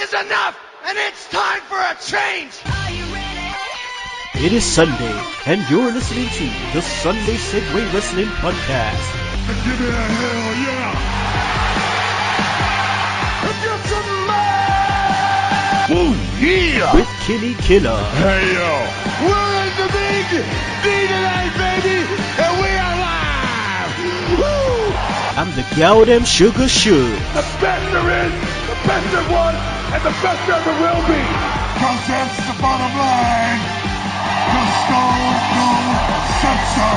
is enough, and it's time for a change! It is Sunday, and you're listening to the Sunday Segue Wrestling Podcast. Give me a hell yeah! Get some man! Ooh, yeah! With Kinny, Killa. Hey yo! We're in the big D tonight, baby! And we are live! Woo! I'm the gal them sugar should. The best there is, the best there was, and the best there ever will be! Cause that's the bottom line! The Stone Cold said so!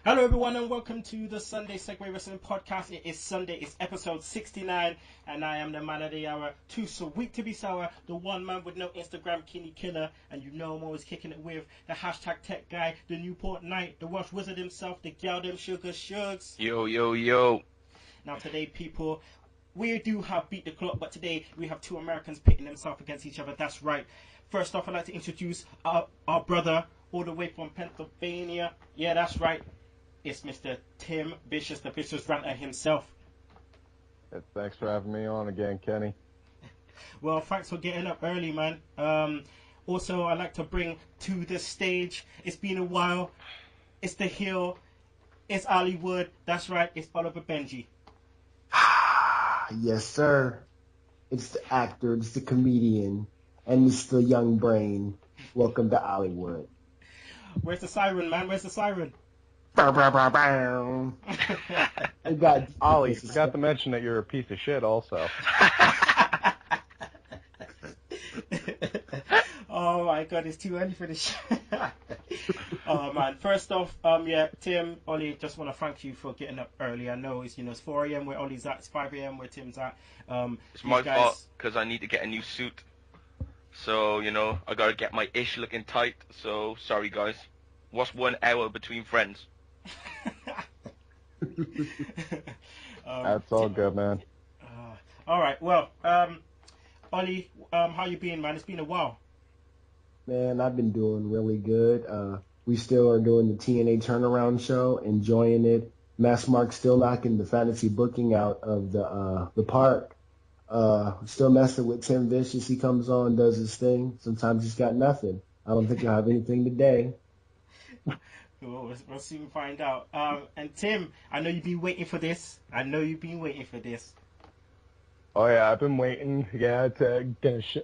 Hello everyone and welcome to the Sunday Segue Wrestling Podcast. It is Sunday, it's episode 69 and I am the man of the hour, too sweet to be sour, the one man with no Instagram, Kinny Killa, and you know I'm always kicking it with the hashtag tech guy, the Newport Knight, the Welsh Wizard himself, the gal them sugar shugs. Yo. Now today people, we do have Beat the Clock, but today we have two Americans pitting themselves against each other, that's right. First off I'd like to introduce our brother all the way from Pennsylvania, yeah that's right. It's Mr. Tim Vicious, the Vicious Ranter himself. Thanks for having me on again, Kenny. Well, thanks for getting up early, man. Also, I'd like to bring to the stage, it's been a while, it's the heel, it's Hollywood, that's right, it's Oliver Benji. Yes, sir. It's the actor, it's the comedian, and it's the young brain. Welcome to Hollywood. Where's the siren, man? Where's the siren? I got Ollie, you forgot to mention that you're a piece of shit also. Oh my god, it's too early for this shit. Oh man, first off, Tim, Ollie, just want to thank you for getting up early. I know it's, it's 4 a.m. where Ollie's at, it's 5 a.m. where Tim's at. It's my fault, because I need to get a new suit. So, I gotta get my ish looking tight, so sorry guys. What's 1 hour between friends? That's all good, man. Alright, well, Ollie, how you been, man? It's been a while. Man, I've been doing really good. We still are doing the TNA turnaround show, enjoying it. Mass Mark's still knocking the fantasy booking out of the park. Still messing with Tim Vicious. He comes on, does his thing. Sometimes he's got nothing. I don't think he'll have anything today. We'll soon find out. And Tim, I know you've been waiting for this. Oh yeah, I've been waiting. Yeah, this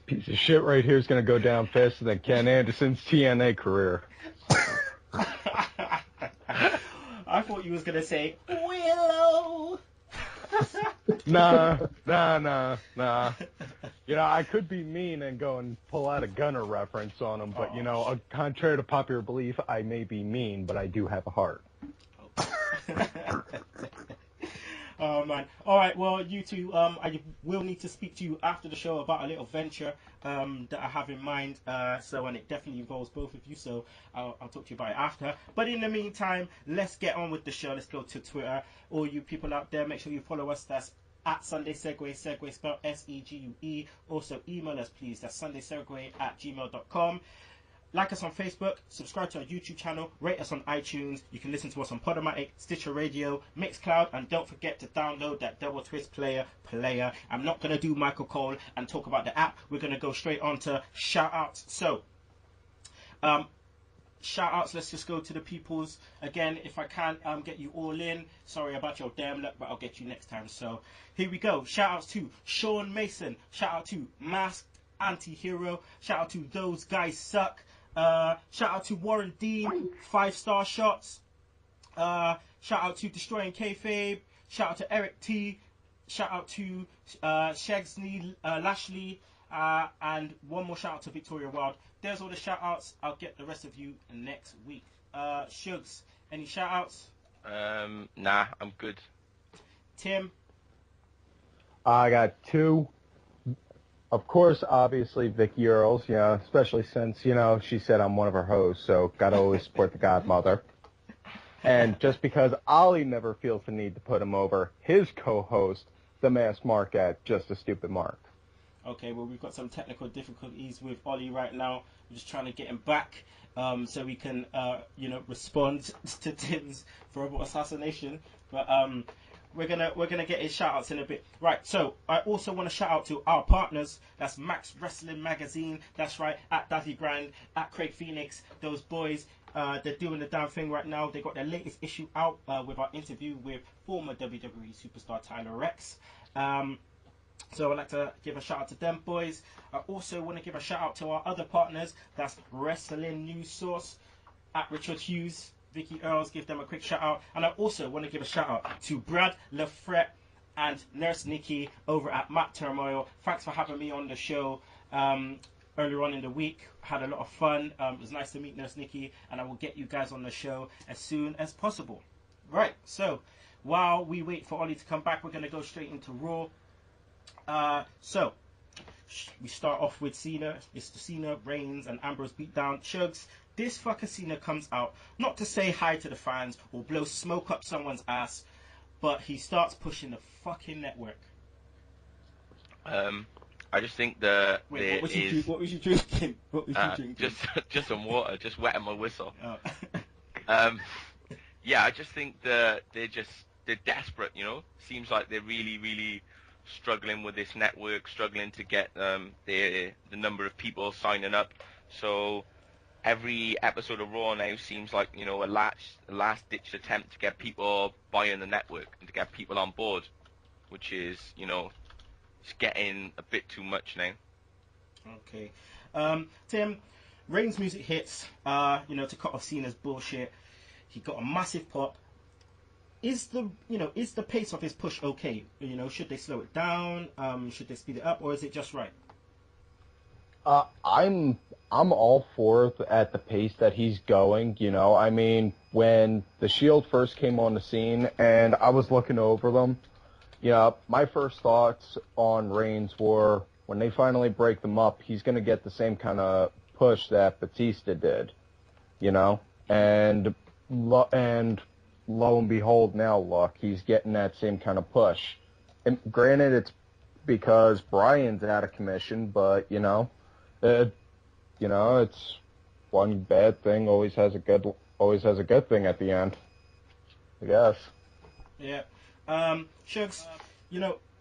piece of shit right here is gonna go down faster than Ken Anderson's TNA career. I thought you was gonna say Willow. Nah. I could be mean and go and pull out a Gunner reference on him, but contrary to popular belief, I may be mean, but I do have a heart. Oh man. Alright, well you two, I will need to speak to you after the show about a little venture that I have in mind, and it definitely involves both of you, so I'll talk to you about it after. But in the meantime, let's get on with the show. Let's go to Twitter. All you people out there, make sure you follow us. That's at Sunday Segue, Segue spelled S-E-G-U-E. Also email us please, that's sundaysegue@gmail.com. Like us on Facebook, subscribe to our YouTube channel, rate us on iTunes. You can listen to us on Podomatic, Stitcher Radio, Mixcloud, and don't forget to download that Double Twist player. I'm not going to do Michael Cole and talk about the app. We're going to go straight on to shout-outs. So, shout-outs, let's just go to the peoples. Again, if I can't get you all in, sorry about your damn luck, but I'll get you next time. So, here we go. Shout-outs to Sean Mason. Shout-out to Masked Anti-Hero. Shout-out to Those Guys Suck. Shout out to Warren Dean, 5-star shots. Shout out to Destroying Kayfabe. Shout out to Eric T. Shout out to Shagsney Lashley. And one more shout out to Victoria Wild. There's all the shout outs. I'll get the rest of you next week. Shugs, any shout outs? Nah, I'm good. Tim? I got 2. Of course, obviously, Vicky Earls, especially since, she said I'm one of her hosts, so gotta always support the godmother. And just because Ollie never feels the need to put him over, his co-host, the Mass Mark at Just a Stupid Mark. Okay, well, we've got some technical difficulties with Ollie right now. We're just trying to get him back so we can, respond to Tim's verbal assassination. But we're gonna get his shout outs in a bit. Right, so I also want to shout out to our partners. That's Max Wrestling Magazine. That's right, at Battleground, at Craig Phoenix. Those boys, they're doing the damn thing right now. They got their latest issue out with our interview with former WWE superstar Tyler Rex. So I'd like to give a shout out to them boys. I also want to give a shout out to our other partners. That's Wrestling News Source, at Richard Hughes, Vicky Earls, give them a quick shout out. And I also want to give a shout out to Brad Lafrette and Nurse Nikki over at Matt Turmoil. Thanks for having me on the show earlier on in the week. Had a lot of fun. It was nice to meet Nurse Nikki, and I will get you guys on the show as soon as possible. Right, so while we wait for Ollie to come back, we're going to go straight into Raw. So we start off with Cena. Mr. Cena, Reigns, and Ambrose Beatdown. Chugs, this fucker Cena comes out not to say hi to the fans or blow smoke up someone's ass, but he starts pushing the fucking network. I just think that Wait, what was you drinking? What was you drinking? Just some water, just wetting my whistle. Oh. Yeah, I just think that they're desperate, you know. Seems like they're really, really struggling with this network, struggling to get the number of people signing up. So every episode of Raw now seems like, you know, a last ditch attempt to get people buying the network and to get people on board, which is, you know, it's getting a bit too much now. Okay. Tim, Reigns' music hits, to cut off Cena's bullshit. He got a massive pop. Is the pace of his push okay? You know, should they slow it down? Should they speed it up, or is it just right? I'm all for it at the pace that he's going. You know, I mean, when the Shield first came on the scene, and I was looking over them, my first thoughts on Reigns were when they finally break them up, he's going to get the same kind of push that Batista did, and lo and behold, now look, he's getting that same kind of push. And granted, it's because Bryan's out of commission, but it's one bad thing always has a good thing at the end, I guess. Yeah. Shugs,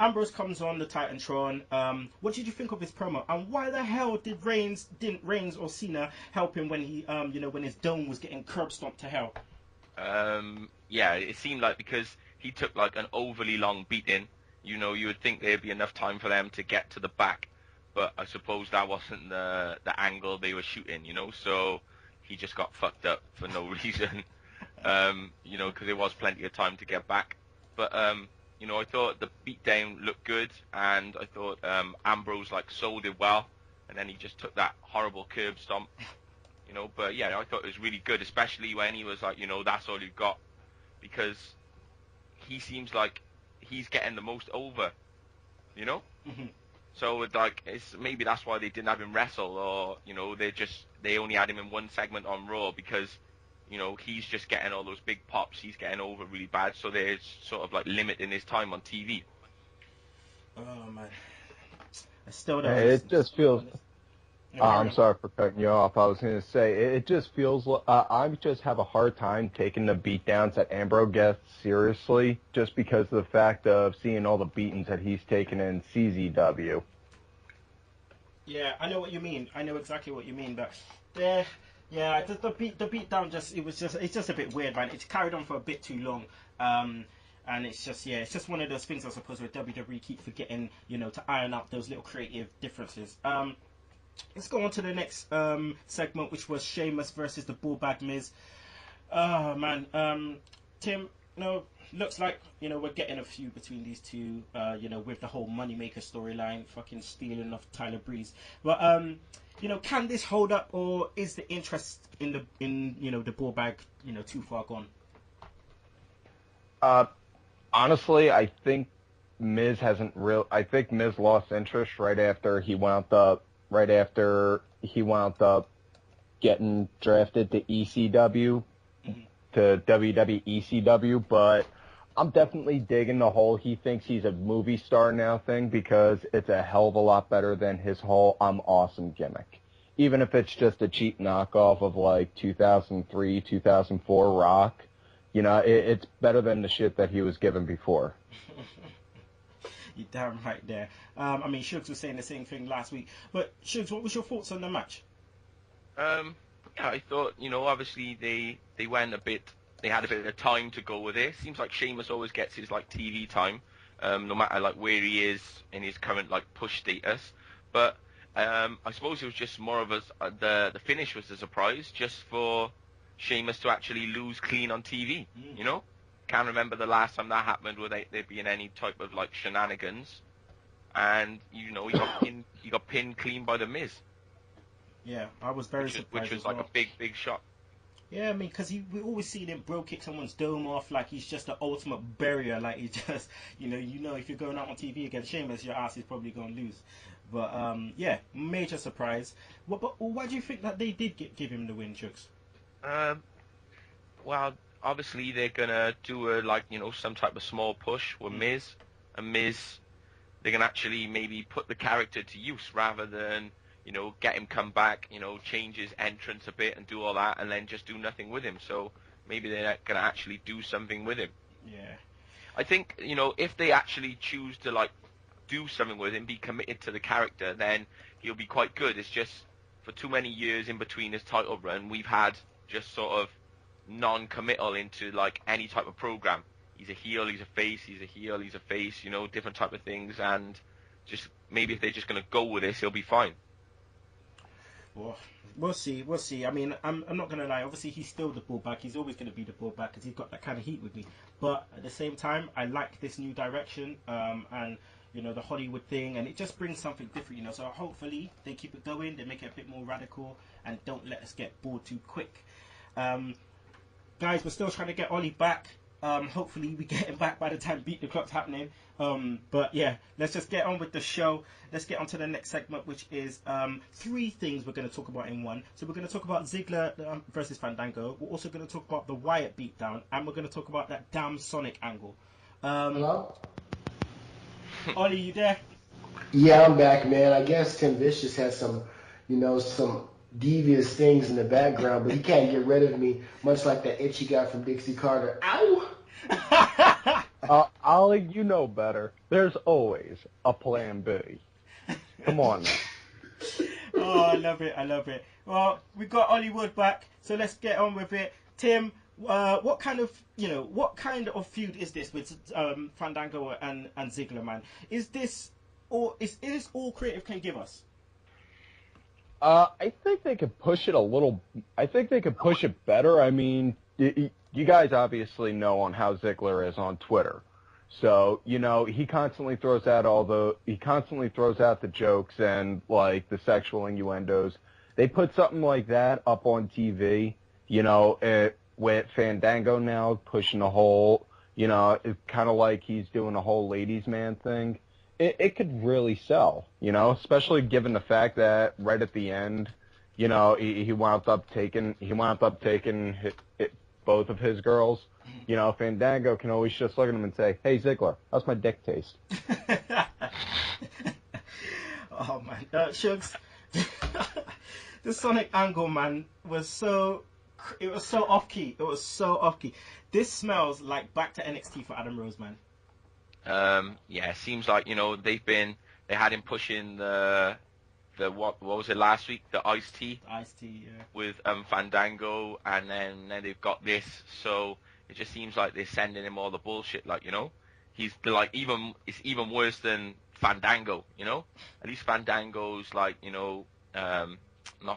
Ambrose comes on the Titantron. What did you think of his promo? And why the hell didn't Reigns or Cena help him when he, when his dome was getting curb stomped to hell? Yeah, it seemed like because he took like an overly long beating, you would think there'd be enough time for them to get to the back, but I suppose that wasn't the angle they were shooting, so he just got fucked up for no reason, because there was plenty of time to get back. But, I thought the beatdown looked good, and I thought Ambrose sold it well, and then he just took that horrible curb stomp. But yeah, I thought it was really good, especially when he was like, that's all you've got, because he seems like he's getting the most over, Mm-hmm. So it's maybe that's why they didn't have him wrestle, or they only had him in one segment on Raw because he's just getting all those big pops, he's getting over really bad, so they're sort of limiting his time on TV. Oh man, I still don't. It just feels. I'm sorry for cutting you off. I was going to say, it just feels I just have a hard time taking the beatdowns that Ambrose gets seriously, just because of the fact of seeing all the beatings that he's taken in CZW. Yeah, I know what you mean. I know exactly what you mean, but the beatdown it's just a bit weird, man. It's carried on for a bit too long. And it's just one of those things, I suppose, where WWE keep forgetting, to iron out those little creative differences. Let's go on to the next segment, which was Sheamus versus the Bullbag Miz. Oh man, Tim, looks like we're getting a few between these two. With the whole moneymaker storyline, fucking stealing off Tyler Breeze. But can this hold up, or is the interest in the Bullbag too far gone? Honestly, I think Miz lost interest right after he wound up getting drafted to ECW, to WWE ECW, but I'm definitely digging the whole he thinks he's a movie star now thing, because it's a hell of a lot better than his whole I'm awesome gimmick. Even if it's just a cheap knockoff of like 2003, 2004 Rock, it's better than the shit that he was given before. You're damn right there. I mean, Shugs was saying the same thing last week. But Shugs, what was your thoughts on the match? Yeah, I thought, obviously they went a bit. They had a bit of time to go with it. Seems like Sheamus always gets his like TV time, no matter like where he is in his current like push status. But I suppose it was just more of the finish was a surprise, just for Sheamus to actually lose clean on TV. Can't remember the last time that happened without there being any type of like shenanigans. And he got pinned clean by the Miz. Yeah, I was very surprised. Which was like a big shot. Yeah, I mean, because we always see him bro kick someone's dome off like he's just the ultimate barrier. Like he just, if you're going out on TV against Sheamus, your ass is probably going to lose. But yeah, major surprise. But why do you think that they did give him the win, Chucks? Well, obviously they're gonna do some type of small push with Miz, and Miz, they can actually maybe put the character to use rather than get him come back, change his entrance a bit and do all that, and then just do nothing with him. So maybe they're going to actually do something with him. Yeah. I think, if they actually choose to, do something with him, be committed to the character, then he'll be quite good. It's just, for too many years in between his title run, we've had just sort of non-committal into, any type of program. He's a heel, he's a face, he's a heel, he's a face, different type of things, and just maybe if they're just going to go with this, he'll be fine. Well, we'll see. I mean, I'm not going to lie. Obviously, he's still the bullback. He's always going to be the bullback because he's got that kind of heat with me. But at the same time, I like this new direction and, the Hollywood thing. And it just brings something different, So hopefully they keep it going. They make it a bit more radical and don't let us get bored too quick. Guys, we're still trying to get Ollie back. Hopefully we get him back by the time Beat the Clock's happening. But yeah, let's just get on with the show. Let's get on to the next segment, which is 3 things we're going to talk about in one. So we're going to talk about Ziggler versus Fandango. We're also going to talk about the Wyatt beatdown, and we're going to talk about that damn Sonic angle. Hello? Ollie, you there? Yeah, I'm back, man. I guess Tim Vicious has some devious things in the background, but he can't get rid of me, much like that itch he got from Dixie Carter. Ow! Ollie, you know better. There's always a plan B. Come on now. Oh, I love it. Well, we got Ollie Wood back, so let's get on with it. Tim, what kind of feud is this with Fandango and Ziggler, man? Is this all creative can give us? I think they could push it a little. I think they could push it better. I mean, you guys obviously know on how Ziggler is on Twitter. So, he constantly throws out the jokes and the sexual innuendos. They put something like that up on TV, with Fandango now pushing the whole, it's kind of like he's doing a whole ladies man thing. It could really sell, especially given the fact that right at the end, he wound up taking both of his girls. Fandango can always just look at him and say, "Hey Ziggler, how's my dick taste?" Oh man, Shugs, the Sonic angle, man, was so off key. It was so off key. This smells like back to NXT for Adam Rose, man. Yeah, it seems like they had him pushing the what was it last week, the iced tea Yeah, with Fandango, and then they've got this, so it just seems like they're sending him all the bullshit, he's it's even worse than Fandango, at least Fandango's not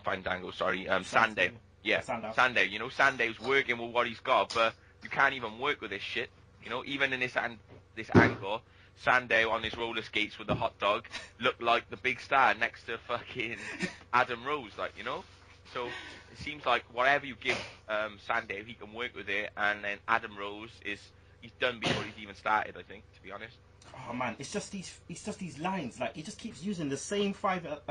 Fandango, sorry, Sanday. Yeah, Sanday, Sanday's working with what he's got, but you can't even work with this shit, even in this angle, Sanday on his roller skates with the hot dog looked like the big star next to fucking Adam Rose, So it seems like whatever you give Sanday, he can work with it, and then Adam Rose he's done before he's even started, I think, to be honest. Oh man, it's just these lines, he just keeps using the same 5,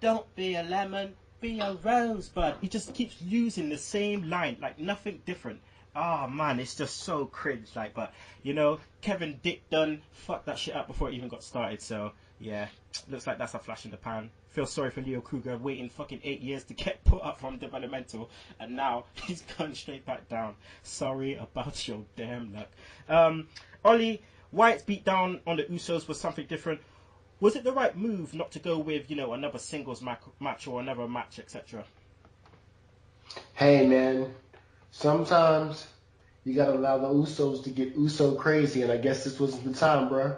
don't be a lemon, be a rosebud. He just keeps using the same line, nothing different. Oh man, it's just so cringe. Like, but you know, Kevin Dick Dunn fucked that shit up before it even got started. So yeah, looks like that's a flash in the pan. Feel sorry for Leo Kruger waiting fucking 8 years to get put up from developmental, and now he's gone straight back down. Sorry about your damn luck. Ollie, Wyatt's beat down on the Usos was something different. Was it the right move not to go with, you know, another singles match or another match, etc.? Hey, man, sometimes you gotta allow the Usos to get Uso crazy, and I guess this wasn't the time, bruh.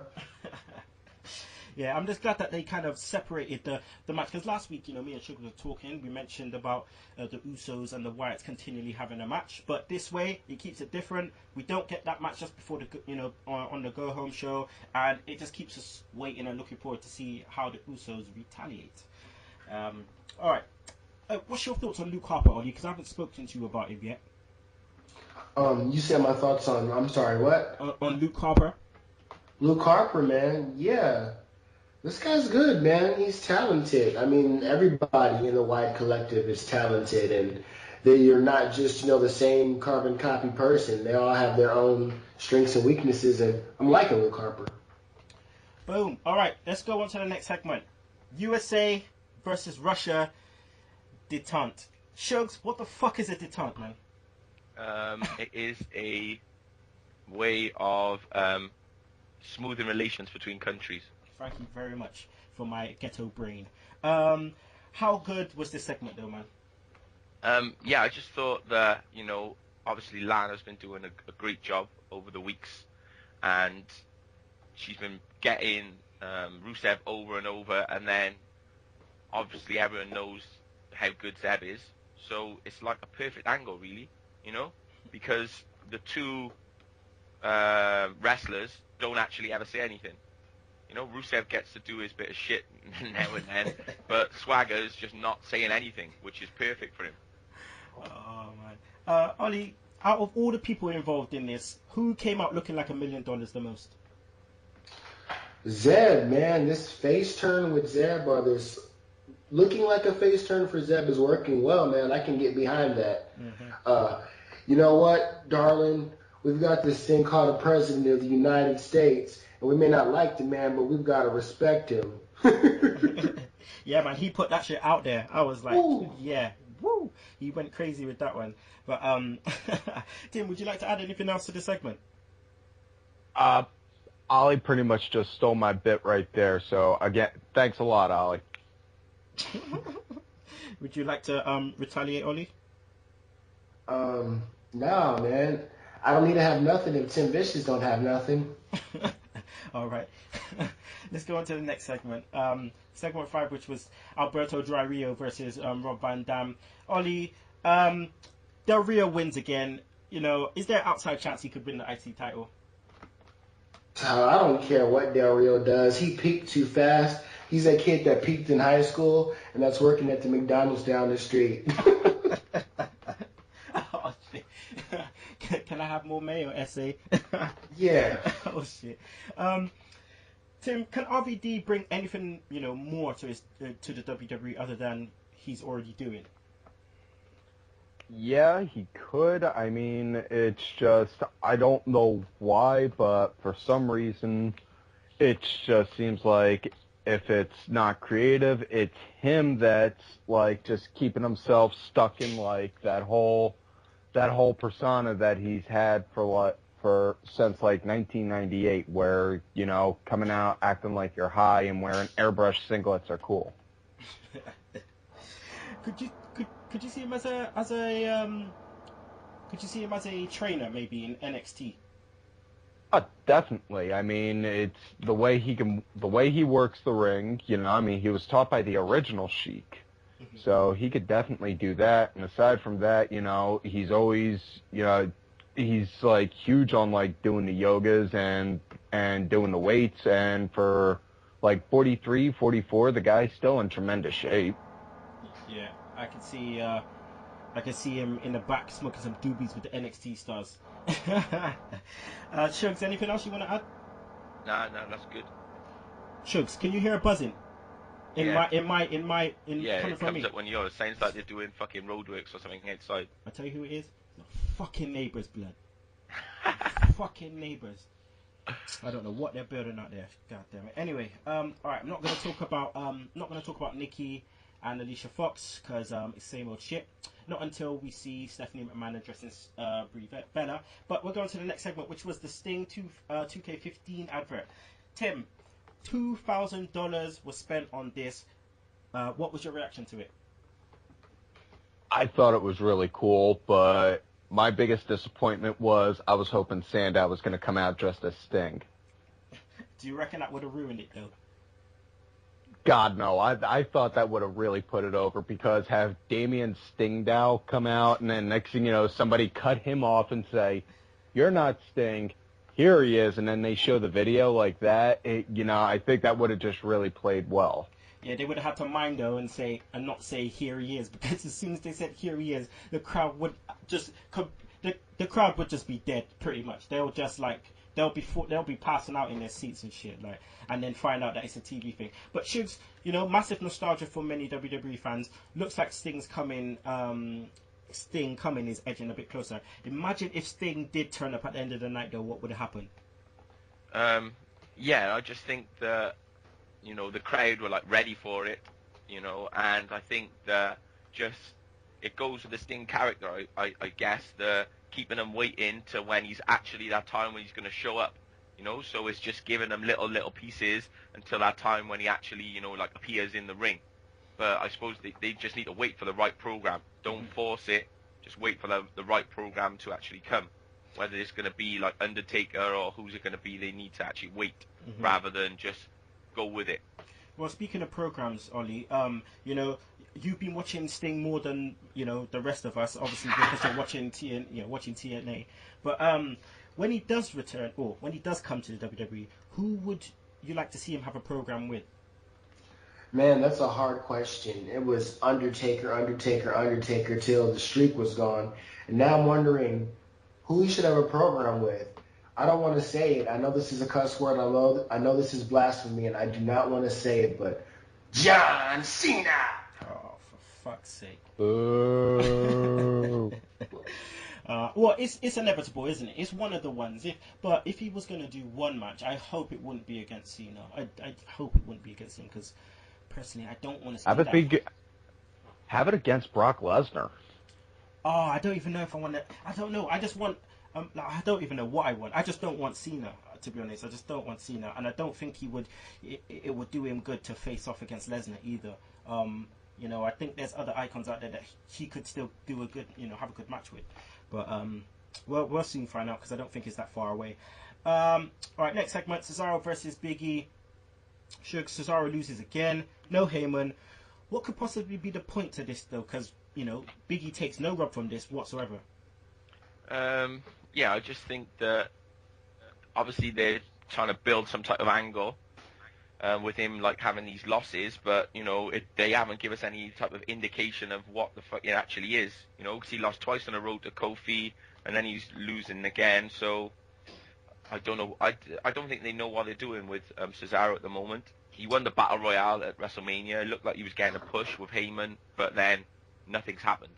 Yeah, I'm just glad that they kind of separated the match, because last week, you know, me and Sugar were talking, we mentioned about the Usos and the Wyatts continually having a match, but this way, it keeps it different. We don't get that match just before the, you know, on the Go Home show, and it just keeps us waiting and looking forward to see how the Usos retaliate. Alright, what's your thoughts on Luke Harper, Ollie? Because I haven't spoken to you about him yet. You said my thoughts on, I'm sorry, what? On Luke Harper? Luke Harper, man, yeah. This guy's good, man. He's talented. I mean, everybody in the Wyatt collective is talented, and you're not just, you know, the same carbon copy person. They all have their own strengths and weaknesses, and I'm liking Luke Harper. Boom. All right, let's go on to the next segment. USA versus Russia, detente. Shugs, what the fuck is a detente, man? It is a way of smoothing relations between countries. Thank you very much for my ghetto brain. How good was this segment, though, man? Yeah, I just thought that, you know, obviously Lana's been doing a great job over the weeks, and she's been getting Rusev over and over, and then obviously everyone knows how good Zeb is, so it's like a perfect angle, really, you know, because the two wrestlers don't actually ever say anything. You know, Rusev gets to do his bit of shit now and then, but Swagger's just not saying anything, which is perfect for him. Oh, man. Ollie, out of all the people involved in this, who came out looking like $1 million the most? Zeb, man, this face turn with Zeb, or this looking like a face turn for Zeb is working well, man. I can get behind that. Mm-hmm. You know what, darling? We've got this thing called the President of the United States. And we may not like the man, but we've got to respect him. Yeah, man, he put that shit out there. I was like, Ooh. Yeah, woo. He went crazy with that one. But, Tim, would you like to add anything else to the segment? Ollie pretty much just stole my bit right there. So, again, thanks a lot, Ollie. Would you like to retaliate, Ollie? No, man. I don't need to have nothing if Tim Vicious don't have nothing. All right. Let's go on to the next segment. Segment 5, which was Alberto Del Rio versus Rob Van Dam. Ollie, Del Rio wins again. You know, is there an outside chance he could win the IC title? I don't care what Del Rio does. He peaked too fast. He's that kid that peaked in high school and that's working at the McDonald's down the street. Oh, shit. Can I have more mayo, essay? Yeah. Oh, shit. Tim, can RVD bring anything, you know, more to his to the WWE other than he's already doing? Yeah, he could. I mean, it's just, I don't know why, but for some reason, it just seems like if it's not creative, it's him that's, like, just keeping himself stuck in, like, that whole persona that he's had since, like, 1998, where, you know, coming out acting like you're high and wearing airbrush singlets are cool. Could you see him as a trainer maybe in NXT? Definitely. I mean, it's the way he works the ring. You know, I mean, he was taught by the original Sheik, so he could definitely do that. And aside from that, you know, he's always, you know, he's like huge on like doing the yogas and doing the weights. And for like 43, 44, the guy's still in tremendous shape. Yeah, I can see him in the back smoking some doobies with the NXT stars. Shugs, anything else you want to add? No, that's good. Shugs, can you hear a buzzing? Yeah, coming it from comes me. up when you're. It sounds like they're doing fucking roadworks or something outside. I tell you who it is. fucking neighbors, blood. Fucking neighbors. I don't know what they're building out there. God damn it. Anyway, all right. I'm not gonna talk about Nikki and Alicia Fox because it's same old shit. Not until we see Stephanie McMahon addressing Brie Bella. But we're going to the next segment, which was the Sting 2K15 advert. Tim, $2,000 was spent on this. What was your reaction to it? I thought it was really cool, but my biggest disappointment was I was hoping Sandow was going to come out dressed as Sting. Do you reckon that would have ruined it, though? God, no. I thought that would have really put it over, because have Damian Stingdow come out and then next thing you know, somebody cut him off and say, "You're not Sting, here he is," and then they show the video like that, I think that would have just really played well. Yeah, they would have had to mind though and not say "here he is," because as soon as they said "here he is," the crowd would just the crowd would just be dead pretty much. They'll be passing out in their seats and shit, like, and then find out that it's a TV thing. But Shugs, massive nostalgia for many WWE fans. Looks like Sting coming is edging a bit closer. Imagine if Sting did turn up at the end of the night though, what would have happened? Yeah, I just think that the crowd were like ready for it, and I think that just it goes with the Sting character. I guess the keeping them waiting to when he's actually that time when he's going to show up, so it's just giving them little pieces until that time when he actually appears in the ring. But I suppose they just need to wait for the right program. Don't force it. Just wait for the right program to actually come. Whether it's going to be like Undertaker or who's it going to be, they need to actually wait rather than just go with it. Well, speaking of programs, Ollie, you've been watching Sting more than the rest of us, obviously because you're watching TNA. But when he does return, or when he does come to the WWE, who would you like to see him have a program with? Man, that's a hard question. It was Undertaker till the streak was gone, and now I'm wondering who he should have a program with. I don't want to say it. I know this is a cuss word. I know this is blasphemy, and I do not want to say it, but John Cena! Oh, for fuck's sake. Boo. Well, it's inevitable, isn't it? It's one of the ones. But if he was going to do one match, I hope it wouldn't be against Cena. I hope it wouldn't be against him, because personally, I don't want to see that. Have it against Brock Lesnar. Oh, I don't even know if I want to. I don't know. I just want. I don't even know what I want. I just don't want Cena, to be honest. I just don't want Cena, and I don't think he would. It would do him good to face off against Lesnar either. I think there's other icons out there that he could still do a good, have a good match with. But we'll soon find out, because I don't think it's that far away. All right, next segment: Cesaro versus Big E. Cesaro loses again. No Heyman. What could possibly be the point to this though? Because Big E takes no rub from this whatsoever. Yeah, I just think that obviously they're trying to build some type of angle with him like having these losses, but they haven't given us any type of indication of what the fuck it actually is. Because he lost twice in a row to Kofi, and then he's losing again. So I don't know. I don't think they know what they're doing with Cesaro at the moment. He won the Battle Royale at WrestleMania. It looked like he was getting a push with Heyman, but then nothing's happened.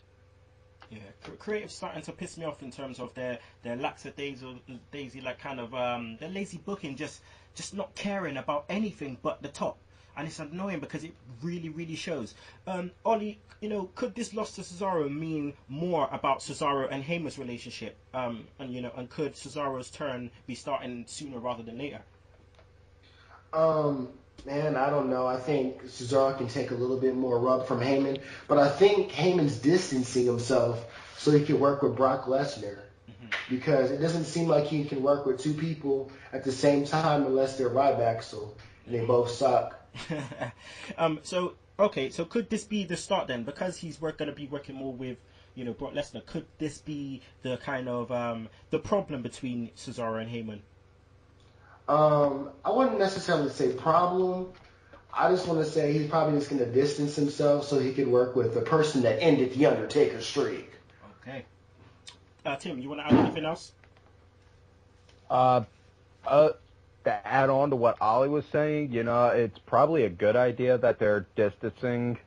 Yeah, creative's starting to piss me off in terms of their lackadaisy, like kind of their lazy booking, just not caring about anything but the top, and it's annoying because it really, really shows. Ollie, could this loss to Cesaro mean more about Cesaro and Heyman's relationship? And could Cesaro's turn be starting sooner rather than later? Man, I don't know. I think Cesaro can take a little bit more rub from Heyman, but I think Heyman's distancing himself so he can work with Brock Lesnar, because it doesn't seem like he can work with two people at the same time unless they're Ryback, so they both suck. So could this be the start then? Because he's going to be working more with Brock Lesnar. Could this be the kind of the problem between Cesaro and Heyman? I wouldn't necessarily say problem. I just want to say he's probably just going to distance himself so he can work with the person that ended the Undertaker streak. Okay. Tim, you want to add anything else? To add on to what Ollie was saying, it's probably a good idea that they're distancing,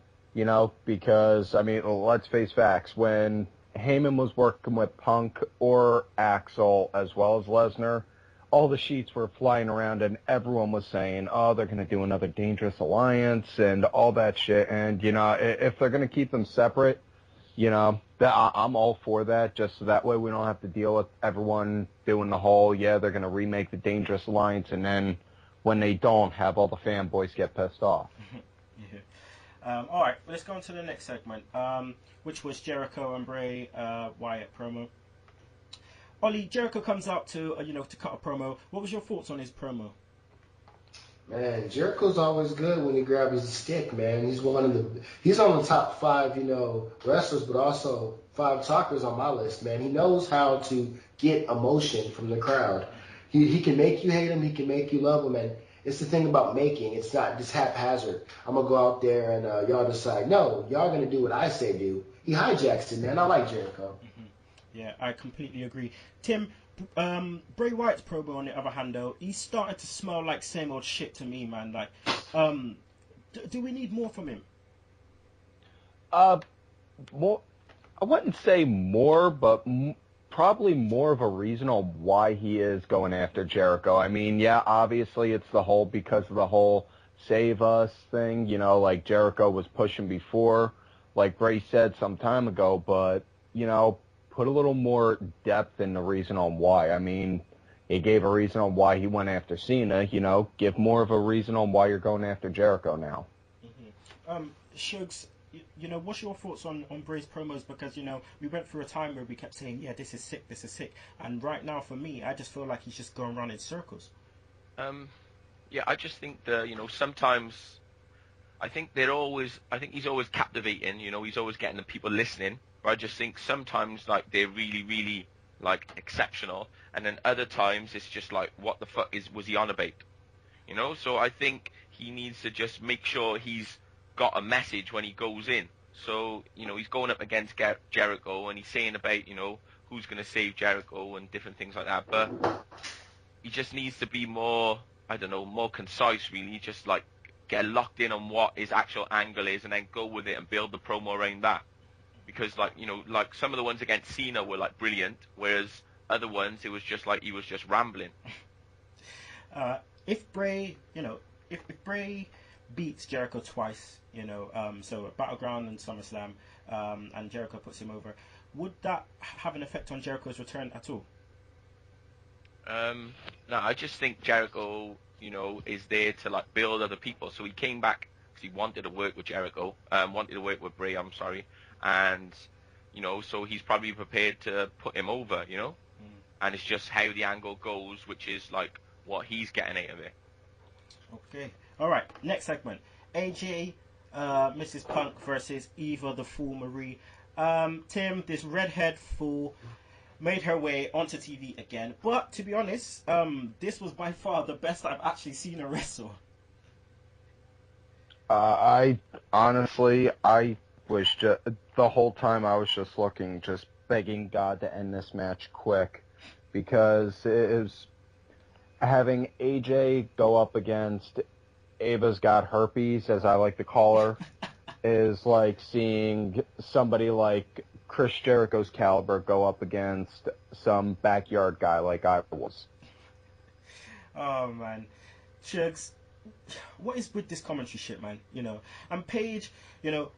because, let's face facts. When Heyman was working with Punk or Axel as well as Lesnar, all the sheets were flying around and everyone was saying, oh, they're going to do another Dangerous Alliance and all that shit. And, if they're going to keep them separate, I'm all for that, just so that way we don't have to deal with everyone doing the whole, they're going to remake the Dangerous Alliance, and then when they don't, have all the fanboys get pissed off. Yeah. All right, let's go on to the next segment, which was Jericho and Bray Wyatt promo. Ollie, Jericho comes out to cut a promo. What was your thoughts on his promo? Man, Jericho's always good when he grabs his stick, man. He's on the top 5, wrestlers, but also 5 talkers on my list, man. He knows how to get emotion from the crowd. He can make you hate him, he can make you love him, and it's the thing about making. It's not just haphazard. I'm going to go out there and y'all decide. No, y'all going to do what I say do. He hijacks it, man. I like Jericho. Mm-hmm. Yeah, I completely agree. Tim, Bray Wyatt's promo, on the other hand, though, he's starting to smell like same old shit to me, man. Like, do we need more from him? More. I wouldn't say more, but probably more of a reason on why he is going after Jericho. I mean, yeah, obviously it's because of the whole save us thing, like Jericho was pushing before, like Bray said some time ago, but, put a little more depth in the reason on why. I mean, he gave a reason on why he went after Cena, give more of a reason on why you're going after Jericho now. Mm-hmm. Shugs, what's your thoughts on Bray's promos? Because, we went through a time where we kept saying, yeah, this is sick. And right now, for me, I just feel like he's just going around in circles. Yeah, I just think that, sometimes I think he's always captivating, he's always getting the people listening. But I just think sometimes, like, they're really, really, like, exceptional. And then other times it's just like, what the fuck was he on about? So I think he needs to just make sure he's got a message when he goes in. So, he's going up against Jericho and he's saying about, who's going to save Jericho and different things like that. But he just needs to be more, more concise, really. Just, like, get locked in on what his actual angle is and then go with it and build the promo around that. Because, like, like some of the ones against Cena were, like, brilliant, whereas other ones, it was just like he was just rambling. If Bray, if Bray beats Jericho twice, so at Battleground and SummerSlam, and Jericho puts him over, would that have an effect on Jericho's return at all? No, I just think Jericho, is there to, like, build other people. So he came back because he wanted to work with Jericho, wanted to work with Bray, and, so he's probably prepared to put him over, and it's just how the angle goes, which is, like, what he's getting out of it. Okay. All right, next segment. AJ, Mrs. Punk versus Eva the Fool Marie. Tim, this redhead fool made her way onto TV again, but to be honest, this was by far the best I've actually seen her wrestle. I was just, the whole time I was just begging God to end this match quick, because it is having AJ go up against Ava's got herpes, as I like to call her, is like seeing somebody like Chris Jericho's caliber go up against some backyard guy like I was. Oh, man. Shugs, what is with this commentary shit, man? And Paige,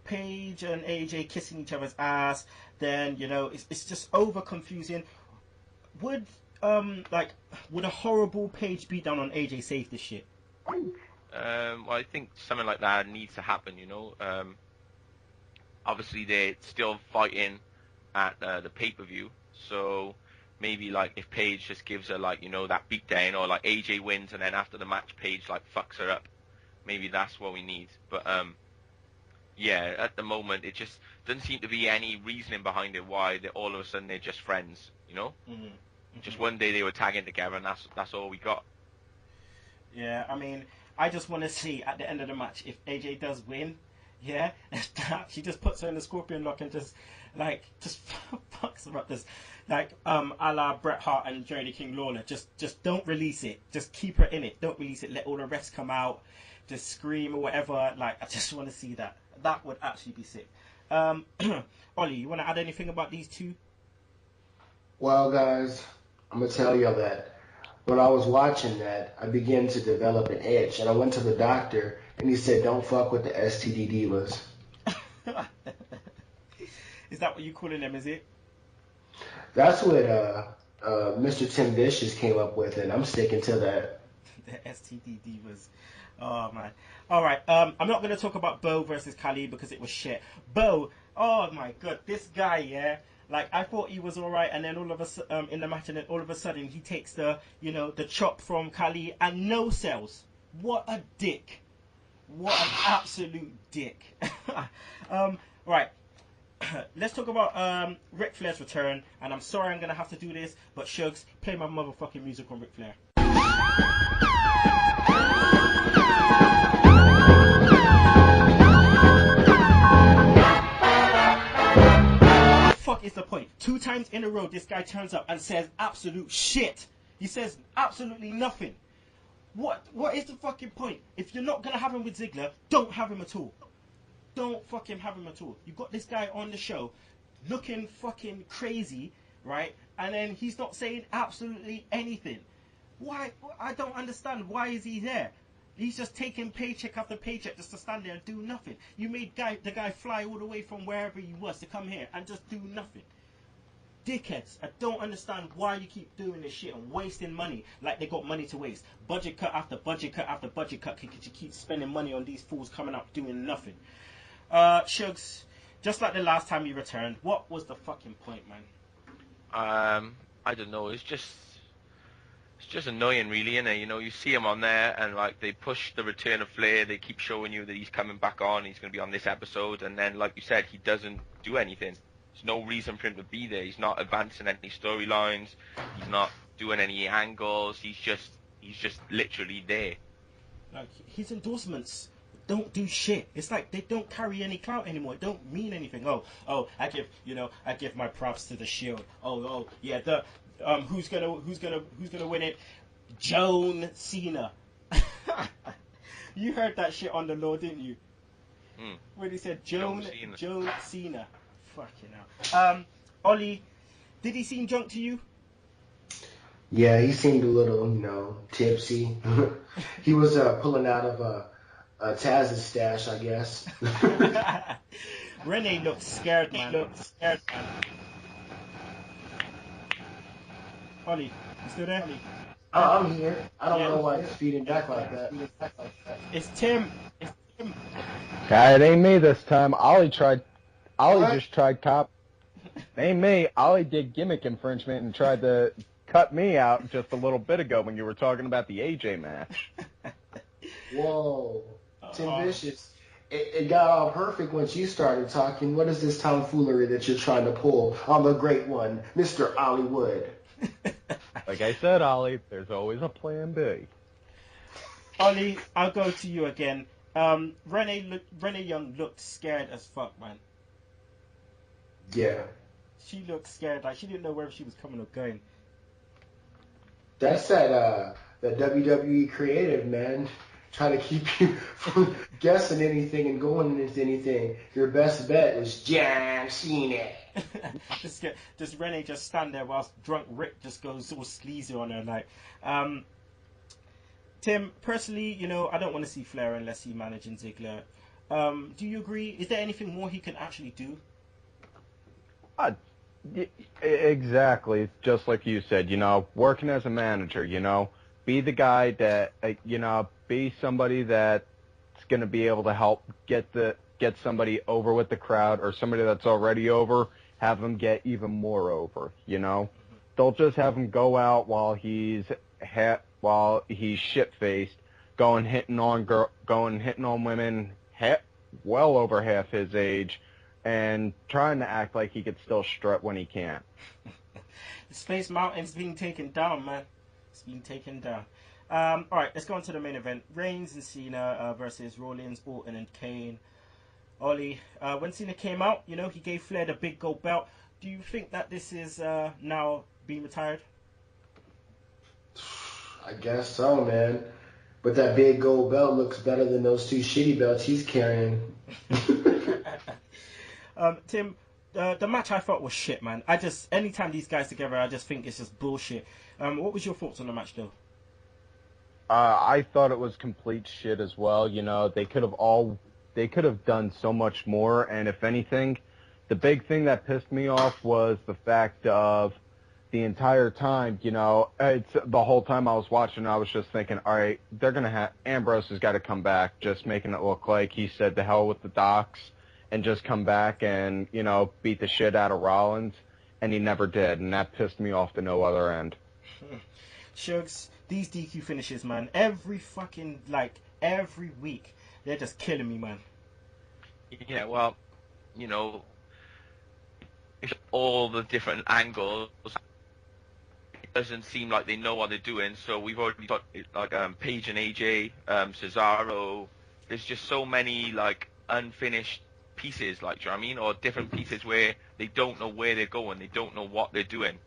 Paige and AJ kissing each other's ass, then, it's just over confusing. Would a horrible Paige beatdown on AJ save this shit? Well, I think something like that needs to happen, Obviously, they're still fighting at the pay-per-view, so maybe, like, if Paige just gives her, like, that beatdown, or, like, AJ wins, and then after the match, Paige, like, fucks her up. Maybe that's what we need. But, yeah, at the moment, it just doesn't seem to be any reasoning behind it why all of a sudden they're just friends, Mm-hmm. Mm-hmm. Just one day they were tagging together, and that's all we got. Yeah, I mean, I just want to see at the end of the match if AJ does win. Yeah, she just puts her in the scorpion lock and just fucks her up. This, like, a la Bret Hart and Jerry King Lawler. Just don't release it. Just keep her in it. Don't release it. Let all the refs come out, just scream or whatever. Like, I just want to see that. That would actually be sick. Ollie, you want to add anything about these two? Well, guys, I'm going to tell you that when I was watching that, I began to develop an itch, and I went to the doctor, and he said, don't fuck with the STD divas. Is that what you're calling them, is it? That's what Mr. Tim Vicious came up with, and I'm sticking to that. The STD divas. Oh, man. All right, I'm not going to talk about Bo versus Khali because it was shit. Bo, oh, my God, this guy, yeah? Like, I thought he was all right, and then all of a in the match, and then all of a sudden he takes the chop from Khali and no sells. What a dick. What an absolute dick. Right. Let's talk about Ric Flair's return, and I'm sorry I'm going to have to do this, but Shugs, play my motherfucking music on Ric Flair. Fuck is the point? 2 times in a row this guy turns up and says absolute shit. He says absolutely nothing. What is the fucking point? If you're not gonna have him with Ziggler, don't have him at all. Don't fucking have him at all. You got this guy on the show looking fucking crazy, right? And then he's not saying absolutely anything. Why? I don't understand. Why is he there? He's just taking paycheck after paycheck just to stand there and do nothing. You made the guy fly all the way from wherever he was to come here and just do nothing. Dickheads, I don't understand why you keep doing this shit and wasting money like they got money to waste. Budget cut after budget cut after budget cut because you keep spending money on these fools coming up doing nothing. Shugs, just like the last time you returned, what was the fucking point, man? I don't know. It's just annoying, really, isn't it? You know, you see him on there, and like they push the return of Flair. They keep showing you that he's coming back on. He's going to be on this episode, and then, like you said, he doesn't do anything. There's no reason for him to be there. He's not advancing any storylines. He's not doing any angles. He's just literally there. Like his endorsements don't do shit. It's like they don't carry any clout anymore. It don't mean anything. Oh, I give my props to the Shield. Oh, yeah. Who's gonna win it? Joan Cena. You heard that shit on the law, didn't you? When he said Joan Cena. Fucking hell. Ollie, did he seem drunk to you? Yeah, he seemed a little, tipsy. He was pulling out of Taz's stash, I guess. Renee looked scared, man. Ollie, you still there? I'm here. I don't know why it's feeding back like that. It's Tim. It ain't me this time. Ollie just tried cop. Ain't me. Ollie did gimmick infringement and tried to cut me out just a little bit ago when you were talking about the AJ match. Whoa. Tim Vicious. It got all perfect when you started talking. What is this tomfoolery that you're trying to pull on the great one, Mr. Hollywood? Like I said, Ollie, there's always a plan B. Ollie, I'll go to you again. Renee Young looked scared as fuck, man. Yeah. She looked scared, like she didn't know where she was coming or going. That's that WWE creative, man. Trying to keep you from guessing anything and going into anything. Your best bet is John Cena. just Renee just stand there whilst drunk Rick just goes all sleazy on her. Like, Tim, personally, I don't want to see Flair unless he's managing Ziggler. Do you agree? Is there anything more he can actually do? Exactly. Just like you said, working as a manager, be the guy that, be somebody that's going to be able to help get somebody over with the crowd, or somebody that's already over, have them get even more over, Don't just have him go out while he's shit-faced, going hitting on women well over half his age, and trying to act like he could still strut when he can't. The Space Mountain's being taken down, man. It's being taken down. Alright, let's go on to the main event. Reigns and Cena versus Rollins, Orton, and Kane. Ollie, when Cena came out, he gave Flair the big gold belt. Do you think that this is now being retired? I guess so, man. But that big gold belt looks better than those 2 shitty belts he's carrying. Tim, the match I thought was shit, man. Anytime these guys together, I just think it's just bullshit. What was your thoughts on the match, though? I thought it was complete shit as well. You know, they could have done so much more. And if anything, the big thing that pissed me off was the fact of the entire time, you know, it's the whole time I was watching, I was just thinking, all right, they're going to have, Ambrose has got to come back, just making it look like he said the hell with the docs and just come back and, you know, beat the shit out of Rollins. And he never did. And that pissed me off to no other end. Shugs, these DQ finishes, man, every week, they're just killing me, man. Yeah, well, you know, it's all the different angles. It doesn't seem like they know what they're doing. So we've already got like Paige and AJ, Cesaro. There's just so many like unfinished pieces, like, do you know what I mean, or different pieces where they don't know where they're going, they don't know what they're doing.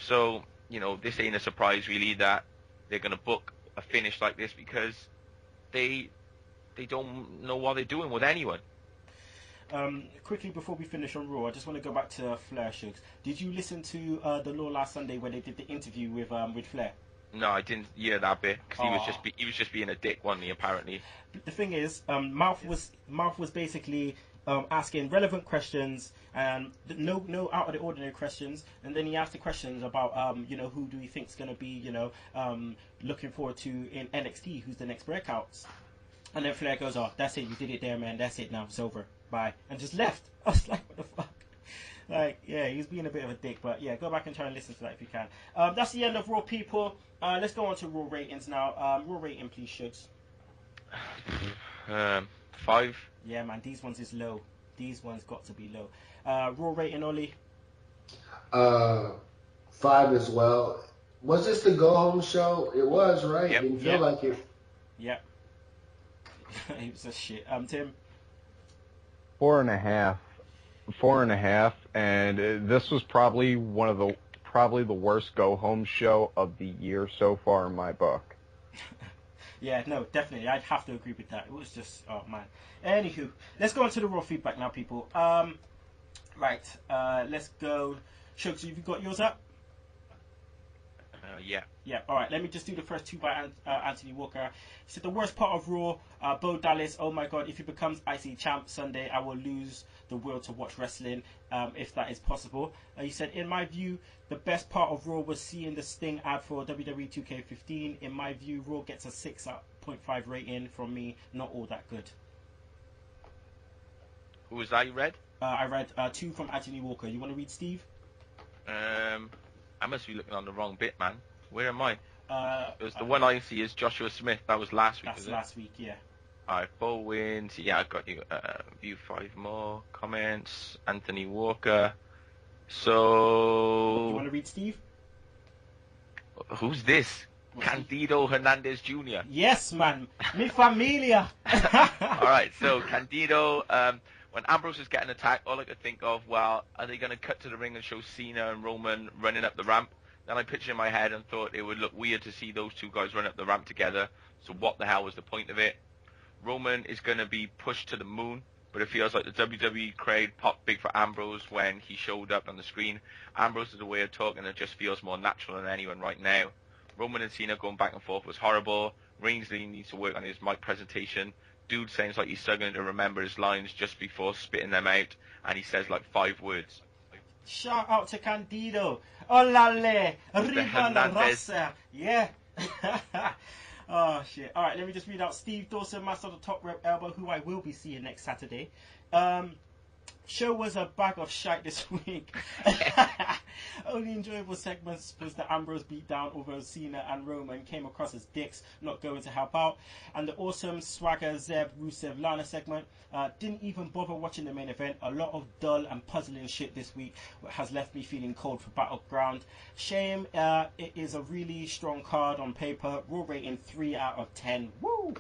So, you know, this ain't a surprise really that they're gonna book a finish like this because they don't know what they're doing with anyone. Quickly before we finish on Raw, I just want to go back to Flair, Shugs. Did you listen to the Law last Sunday where they did the interview with Flair? No, I didn't hear that bit because he was just being a dick, wasn't he? Apparently. The thing is, Mouth was basically asking relevant questions and no out of the ordinary questions, and then he asked the questions about you know, who do he think's going to be, you know, looking forward to in NXT, who's the next breakouts, and then Flair goes, oh, that's it, you did it there, man, that's it now, it's over, bye, and just left. I was like, what the fuck? Like, yeah, he was being a bit of a dick, but yeah, go back and try and listen to that if you can. That's the end of Raw, people. Let's go on to Raw ratings now. Raw rating, please, Shugs. 5. Yeah, man, these ones is low. These ones got to be low. Raw rating, Ollie. 5 as well. Was this the go home show? It was, right? Yep. Didn't feel like it. Yep. It was a shit. Tim. 4.5. 4.5, and this was probably the worst go home show of the year so far in my book. Yeah, no, definitely, I'd have to agree with that. It was just, oh man. Anywho, let's go on to the Raw feedback now, people. Right, let's go. Shugs, have you got yours up? Yeah. Yeah, alright, let me just do the first two by Anthony Walker. He said, the worst part of Raw, Bo Dallas, oh my god, if he becomes IC champ Sunday, I will lose the will to watch wrestling, if that is possible. He said, in my view, the best part of Raw was seeing the Sting ad for WWE 2K15. In my view, Raw gets a 6.5 rating from me, not all that good. Who was that you read? I read 2 from Anthony Walker. You want to read, Steve? I must be looking on the wrong bit, man. Where am I? It was the one I see is Joshua Smith. That was last week, That's last week, yeah. Alright, Bo wins. Yeah, I got you. View 5 more comments. Anthony Walker. So... You want to read, Steve? Who's this? Candido Hernandez Jr. Yes, man. Mi familia. Alright, so Candido... when Ambrose is getting attacked, all I could think of, well, are they going to cut to the ring and show Cena and Roman running up the ramp? Then I pictured in my head and thought it would look weird to see those two guys run up the ramp together. So what the hell was the point of it? Roman is going to be pushed to the moon, but it feels like the WWE crowd popped big for Ambrose when he showed up on the screen. Ambrose is a way of talking that just feels more natural than anyone right now. Roman and Cena going back and forth was horrible. Reigns needs to work on his mic presentation. Dude sounds like he's struggling to remember his lines just before spitting them out, and he says like 5 words. Shout out to Candido. Olale. Riba la raza. Yeah. Oh, shit. All right, let me just read out Steve Dawson, Master of the Top Rep Elbow, who I will be seeing next Saturday. Show was a bag of shite this week. Only enjoyable segments was the Ambrose beatdown over Cena and Roman came across as dicks, not going to help out. And the awesome Swagger Zeb Rusev Lana segment. Didn't even bother watching the main event. A lot of dull and puzzling shit this week has left me feeling cold for Battleground. Shame, it is a really strong card on paper. Raw rating 3 out of 10. Woo!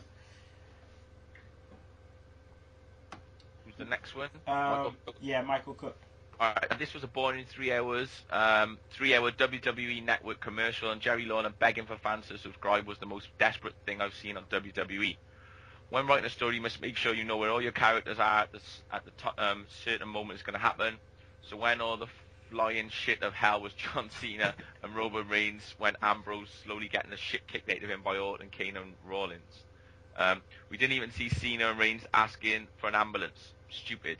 The next one? Yeah, Michael Cook. Alright, this was a boring 3 hours. 3-hour WWE Network commercial, and Jerry Lawler begging for fans to subscribe was the most desperate thing I've seen on WWE. When writing a story, you must make sure you know where all your characters are at the certain moment is going to happen. So when all the flying shit of hell was John Cena and Roman Reigns, when Ambrose slowly getting the shit kicked out of him by Orton, Kane and Rollins. We didn't even see Cena and Reigns asking for an ambulance. Stupid.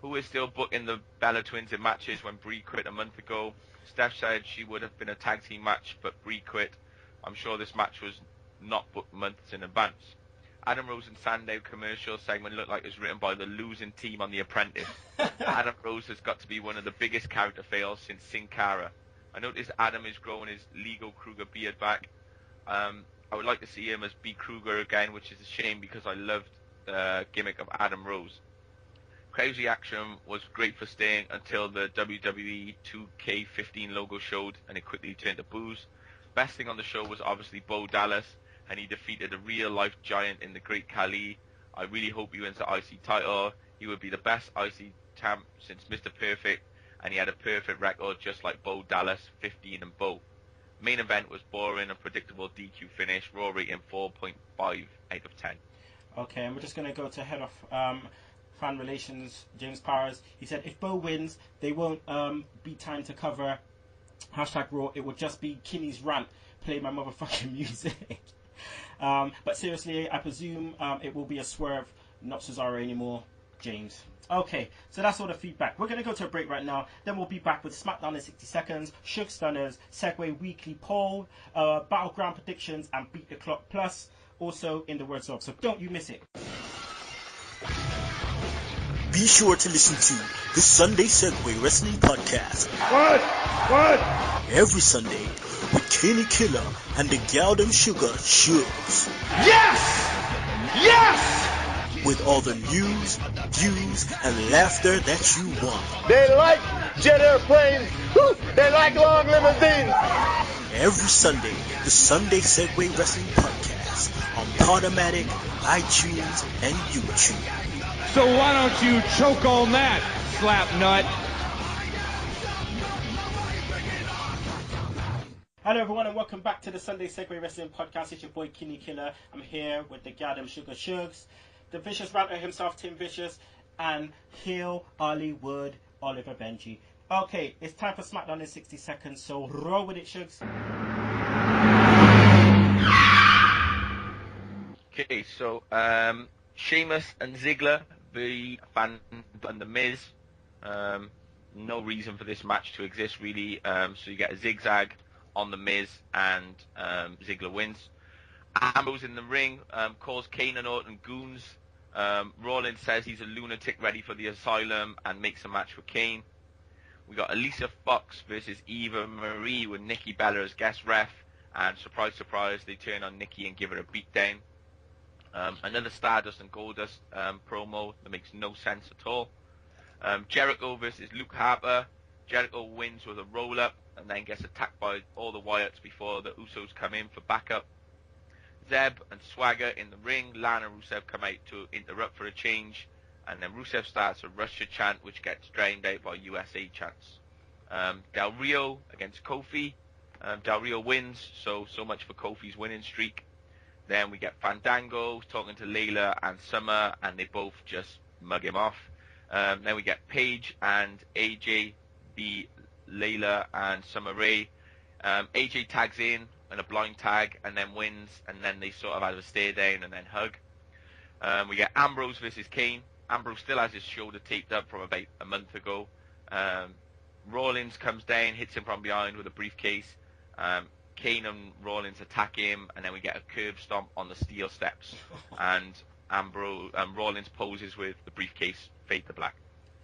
Who is still booking the Bella Twins in matches when Brie quit a month ago? Steph said she would have been a tag team match, but Brie quit. I'm sure this match was not booked months in advance. Adam Rose and Sandow commercial segment looked like it was written by the losing team on The Apprentice. Adam Rose has got to be one of the biggest character fails since Sin Cara. I noticed Adam is growing his Lego Kruger beard back. I would like to see him as B. Kruger again, which is a shame because I loved the gimmick of Adam Rose. Crowd's reaction was great for Sting until the WWE 2K15 logo showed and it quickly turned to boos. Best thing on the show was obviously Bo Dallas, and he defeated a real-life giant in the Great Khali. I really hope he wins the IC title. He would be the best IC champ since Mr. Perfect, and he had a perfect record just like Bo Dallas, 15 and Bo. Main event was boring and predictable DQ finish, Raw rating 4.5 out of 10. Okay, and we're just going to go to head of fan relations, James Powers. He said, if Bo wins, they won't be time to cover #Raw. It will just be Kinny's rant. Play my motherfucking music. But seriously, I presume it will be a swerve, not Cesaro anymore, James. Okay, so that's all the feedback. We're going to go to a break right now. Then we'll be back with Smackdown in 60 seconds, Sugs Stunners, Segue weekly poll, Battleground predictions, and Beat the Clock Plus. Also in the words of, so don't you miss it. Be sure to listen to the Sunday Segue Wrestling Podcast. What? Every Sunday with Kenny Killa and the Galdem Sugar Sugs. Yes! With all the news, views, and laughter that you want. They like jet airplanes. They like long limousines. Every Sunday, the Sunday Segue Wrestling Podcast on Podomatic, iTunes, and YouTube. So why don't you choke on that, slap nut? Hello everyone and welcome back to the Sunday Segue Wrestling Podcast. It's your boy Kinny Killa. I'm here with the Galdem Sugar Sugs, the Vicious Ranter himself, Tim Vicious, and Heel Hollywood Oliver Benji. Okay, it's time for Smackdown in 60 seconds, so roll with it, Sugs. Okay, so Sheamus and Ziggler v Fan and The Miz. No reason for this match to exist really. So you get a zigzag on The Miz and Ziggler wins. Ambrose in the ring calls Kane and Orton goons. Rollins says he's a lunatic ready for the asylum and makes a match with Kane. We got Alicia Fox versus Eva Marie with Nikki Bella as guest ref, and surprise, surprise, they turn on Nikki and give her a beatdown. Another Stardust and Goldust promo that makes no sense at all. Jericho versus Luke Harper. Jericho wins with a roll-up and then gets attacked by all the Wyatts before the Usos come in for backup. Zeb and Swagger in the ring. Lana and Rusev come out to interrupt for a change, and then Rusev starts a Russia chant which gets drowned out by USA chants. Del Rio against Kofi. Del Rio wins, so much for Kofi's winning streak. Then we get Fandango talking to Layla and Summer, and they both just mug him off. Then we get Paige and AJ beat Layla and Summer Rae. AJ tags in a blind tag and then wins, and then they sort of have a stare down and then hug. We get Ambrose versus Kane. Ambrose still has his shoulder taped up from about a month ago. Rollins comes down, hits him from behind with a briefcase. Kane and Rollins attack him, and then we get a curb stomp on the steel steps, and Rollins poses with the briefcase. Fade to black.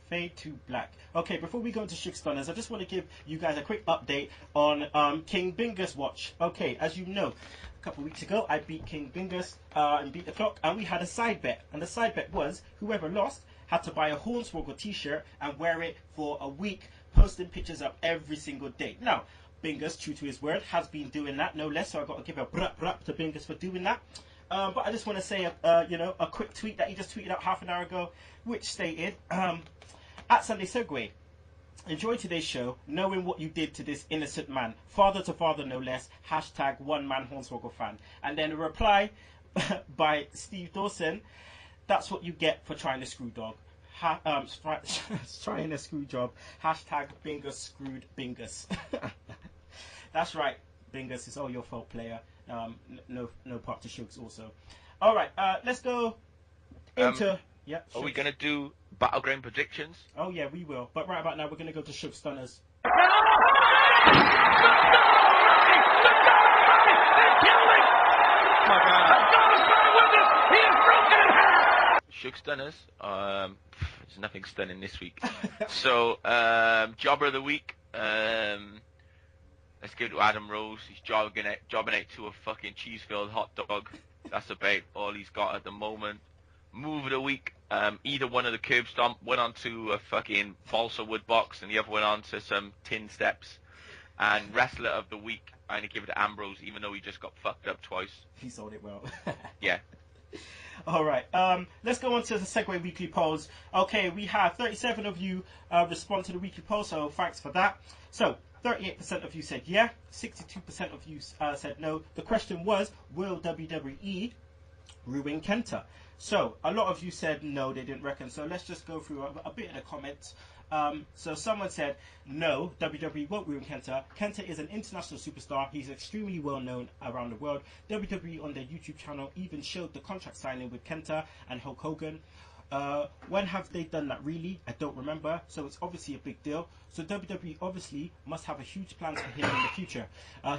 Fade to black. Okay, before we go into Sugs Stunners, I just want to give you guys a quick update on King Bingus watch. Okay, as you know, a couple of weeks ago I beat King Bingus and Beat the Clock, and we had a side bet, and the side bet was whoever lost had to buy a Hornswoggle t-shirt and wear it for a week, posting pictures up every single day. Now, Bingus, true to his word, has been doing that, no less, so I've got to give a brup to Bingus for doing that. But I just want to say, a quick tweet that he just tweeted out half an hour ago, which stated, at Sunday Segue, enjoy today's show, knowing what you did to this innocent man. Father to father, no less. #1man Hornswoggle fan. And then a reply by Steve Dawson. That's what you get for trying to screw dog. Trying a screw job. Hashtag Bingus screwed Bingus. That's right, Bingus. It's all your fault, player. No part to Shugs also. All right, let's go into. Yeah. Are we Shugs. gonna do Battleground Predictions? Oh yeah, we will. But right about now, we're gonna go to Sugs Stunners. Sugs Stunners. There's nothing stunning this week. So, Jobber of the Week. Let's go to Adam Rose. He's jobbing out to a fucking cheese-filled hot dog. That's about all he's got at the moment. Move of the Week. Either one of the curb stomp went onto a fucking balsa wood box, and the other went onto some tin steps. And Wrestler of the Week, I'm gonna give it to Ambrose, even though he just got fucked up twice. He sold it well. Yeah. All right. Let's go on to the Segue weekly polls. Okay, we have 37 of you respond to the weekly poll, so thanks for that. So 38% of you said yeah, 62% of you said no. The question was, will WWE ruin Kenta? So a lot of you said no, they didn't reckon. So let's just go through a bit of the comments. So someone said, no, WWE won't ruin Kenta. Kenta is an international superstar. He's extremely well known around the world. WWE on their YouTube channel even showed the contract signing with Kenta and Hulk Hogan. When have they done that really? I don't remember. So it's obviously a big deal. So WWE obviously must have a huge plans for him in the future.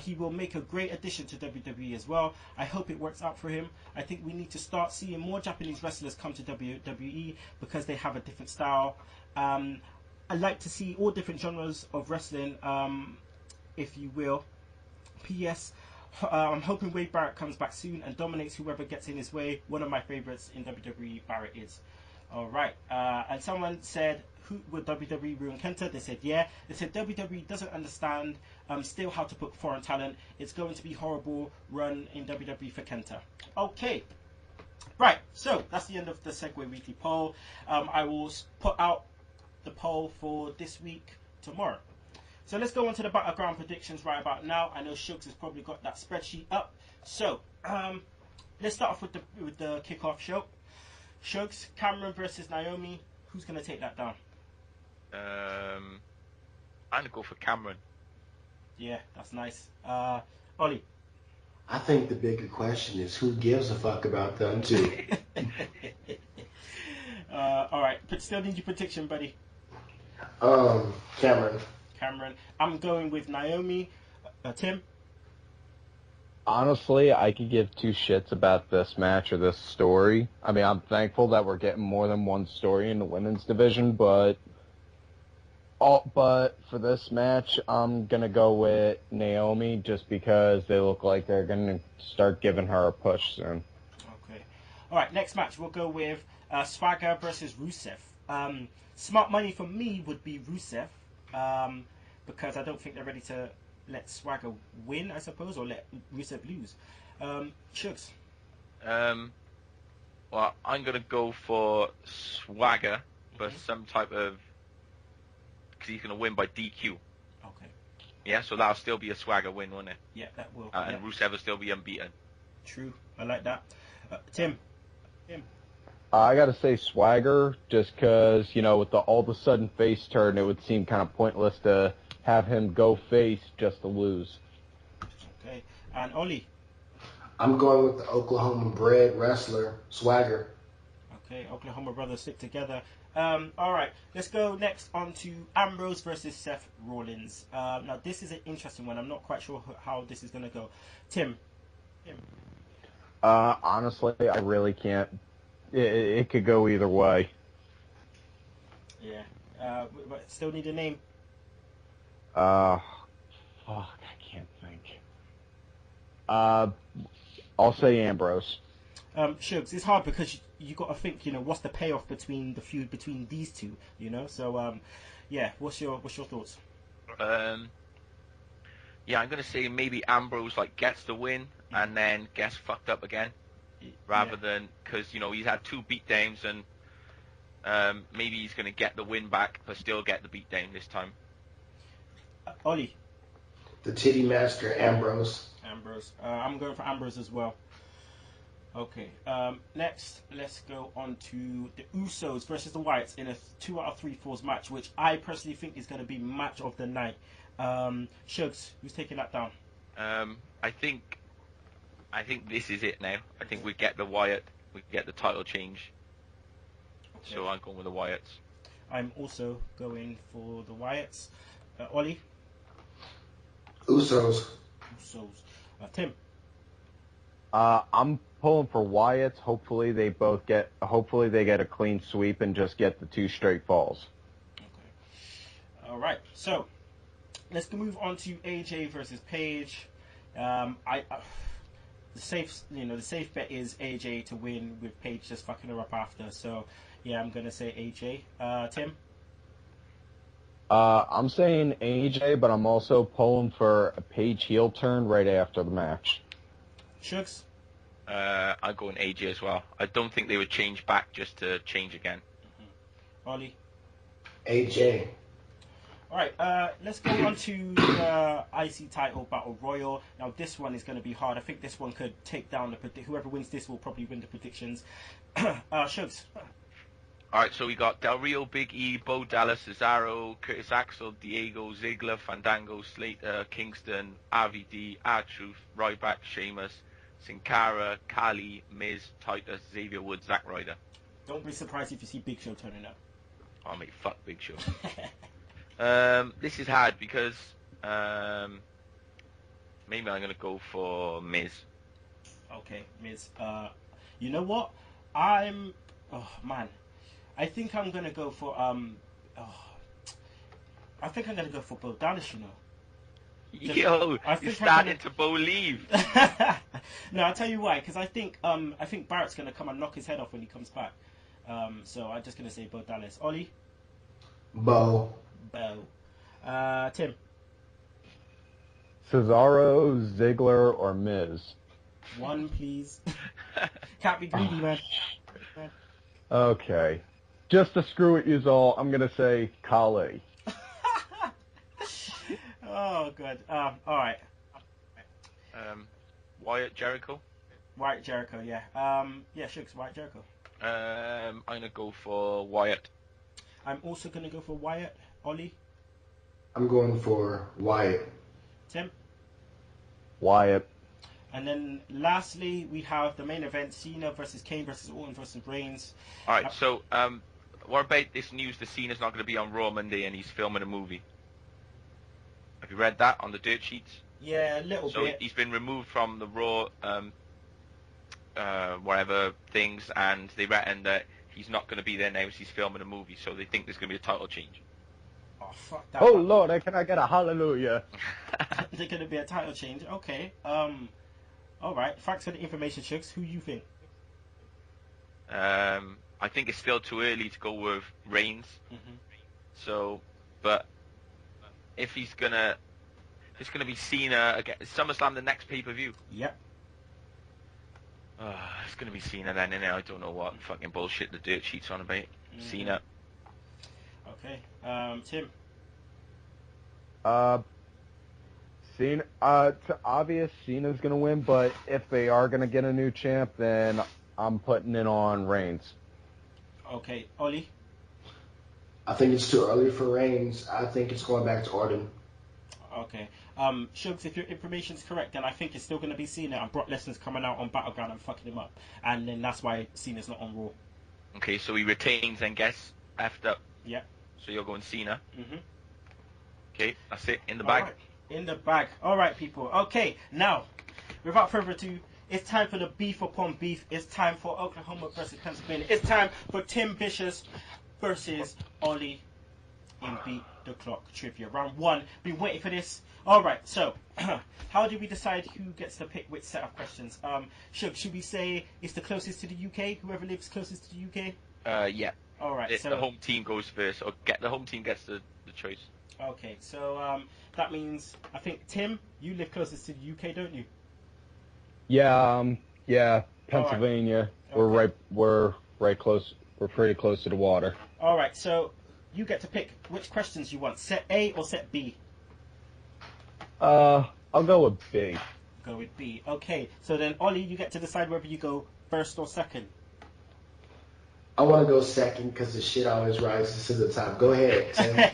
He will make a great addition to WWE as well. I hope it works out for him. I think we need to start seeing more Japanese wrestlers come to WWE because they have a different style. I like to see all different genres of wrestling, if you will. P.S. I'm hoping Wade Barrett comes back soon and dominates whoever gets in his way. One of my favorites in WWE, Barrett is. All right. And someone said, who would WWE ruin Kenta? They said, yeah. They said WWE doesn't understand still how to put foreign talent. It's going to be horrible run in WWE for Kenta. Okay. Right. So that's the end of the Segue Weekly poll. I will put out the poll for this week tomorrow. So let's go on to the Battleground predictions right about now. I know Shugs has probably got that spreadsheet up. So let's start off with the kickoff show. Shugs, Cameron versus Naomi. Who's gonna take that down? I'm gonna go for Cameron. Yeah, that's nice. Ollie. I think the bigger question is who gives a fuck about them two. All right, but still need your prediction, buddy. Cameron. I'm going with Naomi. Tim. Honestly, I could give two shits about this match or this story. I mean, I'm thankful that we're getting more than one story in the women's division, but for this match, I'm going to go with Naomi just because they look like they're going to start giving her a push soon. Okay. All right, next match, we'll go with Swagger versus Rusev. Smart money for me would be Rusev, because I don't think they're ready to let Swagger win, I suppose, or let Rusev lose. Shugs. Well, I'm gonna go for Swagger for some type of, because he's gonna win by DQ. Okay. Yeah, so that'll still be a Swagger win, won't it? Yeah, that will. And Rusev will still be unbeaten. True. I like that. Tim. I gotta say Swagger, just because, with the all of a sudden face turn, it would seem kind of pointless to have him go face just to lose. Okay. And Ollie. I'm going with the Oklahoma bred wrestler, Swagger. Okay, Oklahoma brothers stick together. All right, let's go next on to Ambrose versus Seth Rollins. Now, this is an interesting one. I'm not quite sure how this is going to go. Tim. Honestly, I really can't. It could go either way. Yeah. But still need a name. I can't think. I'll say Ambrose. Shugs, it's hard because you got to think, what's the payoff between the feud between these two, So, yeah, what's your thoughts? Yeah, I'm gonna say maybe Ambrose gets the win and then gets fucked up again, rather than because he's had 2 beatdowns and maybe he's gonna get the win back but still get the beatdown this time. Ollie. The titty master, Ambrose. I'm going for Ambrose as well. Okay. Next, let's go on to the Usos versus the Wyatts in a 2 out of 3 falls match, which I personally think is going to be match of the night. Shugs, who's taking that down? I think this is it now. I think we get the Wyatt, we get the title change. Okay. So I'm going with the Wyatts. I'm also going for the Wyatts. Ollie? Usos. Tim? I'm pulling for Wyatt's. Hopefully they get a clean sweep and just get the 2 straight falls. Okay. All right. So let's move on to AJ versus Paige. The safe bet is AJ to win with Paige just fucking her up after. So yeah, I'm gonna say AJ. Tim? I'm saying AJ, but I'm also pulling for a Paige heel turn right after the match. Shugs? I'm going AJ as well. I don't think they would change back just to change again. Mm-hmm. Ollie? AJ. Alright, let's go on to the IC title Battle Royal. Now this one is going to be hard. I think this one could take down whoever wins this will probably win the predictions. Shugs? Alright, so we got Del Rio, Big E, Bo Dallas, Cesaro, Curtis Axel, Diego, Ziggler, Fandango, Slater, Kingston, RVD, R-Truth, Ryback, Sheamus, Sin Cara, Kali, Miz, Titus, Xavier Woods, Zack Ryder. Don't be surprised if you see Big Show turning up. Oh mate, fuck Big Show. This is hard because maybe I'm gonna go for Miz. Okay, Miz. You know what? I think I'm gonna go for Bo Dallas. You know. Yo, you're starting to believe. No, I'll tell you why. Because I think Barrett's gonna come and knock his head off when he comes back. So I'm just gonna say Bo Dallas. Ollie. Bo. Tim. Cesaro, Ziggler, or Miz? One, please. Can't be greedy, man. Okay. Just to screw with you all, I'm going to say Kali. Oh, good. Alright. Wyatt, Jericho? Wyatt, Jericho, yeah. Yeah, Shugs, Wyatt, Jericho. I'm going to go for Wyatt. I'm also going to go for Wyatt. Ollie? I'm going for Wyatt. Tim? Wyatt. And then lastly, we have the main event, Cena versus Kane versus Orton versus Reigns. Alright, so what about this news that Cena's not going to be on Raw Monday and he's filming a movie? Have you read that on the dirt sheets? Yeah, a little bit. So he's been removed from the Raw whatever things, and they reckon that he's not going to be there now as he's filming a movie, so they think there's going to be a title change. Oh, fuck that. Oh, Lord, can I get a hallelujah? There's going to be a title change. Okay. Alright, thanks for the information, Shugs. Who you think? I think it's still too early to go with Reigns. Mm-hmm. So, but if it's gonna be Cena again. SummerSlam, the next pay-per-view. Yep. It's gonna be Cena then, innit? I don't know what fucking bullshit the dirt sheet's on about. Mm-hmm. Cena. Okay. Tim. Cena. It's obvious Cena's gonna win, but if they are gonna get a new champ, then I'm putting it on Reigns. Okay, Ollie. I think it's too early for Reigns. I think it's going back to Orton. Okay. Shugs, if your information's correct, then I think it's still going to be Cena, and Brock Lesnar's coming out on Battleground and fucking him up. And then that's why Cena's not on Raw. Okay, so he retains and gets effed up. Yeah. So you're going Cena. Mm-hmm. Okay, that's it. In the bag. Right. In the bag. All right, people. Okay, now, without further ado, it's time for the beef upon beef. It's time for Oklahoma versus Pennsylvania. It's time for Tim Vicious versus Ollie in Beat the Clock Trivia. Round 1. Been waiting for this. Alright, so, how do we decide who gets to pick which set of questions? Should we say it's the closest to the UK? Whoever lives closest to the UK? Yeah. Alright, so... the home team goes first, or the home team gets the choice. Okay, so that means, I think, Tim, you live closest to the UK, don't you? Yeah, Pennsylvania. Right. Okay. We're right close. We're pretty close to the water. All right, so you get to pick which questions you want, set A or set B. I'll go with B. Go with B. Okay, so then Ollie, you get to decide whether you go first or second. I want to go second because the shit always rises to the top. Go ahead, Tim.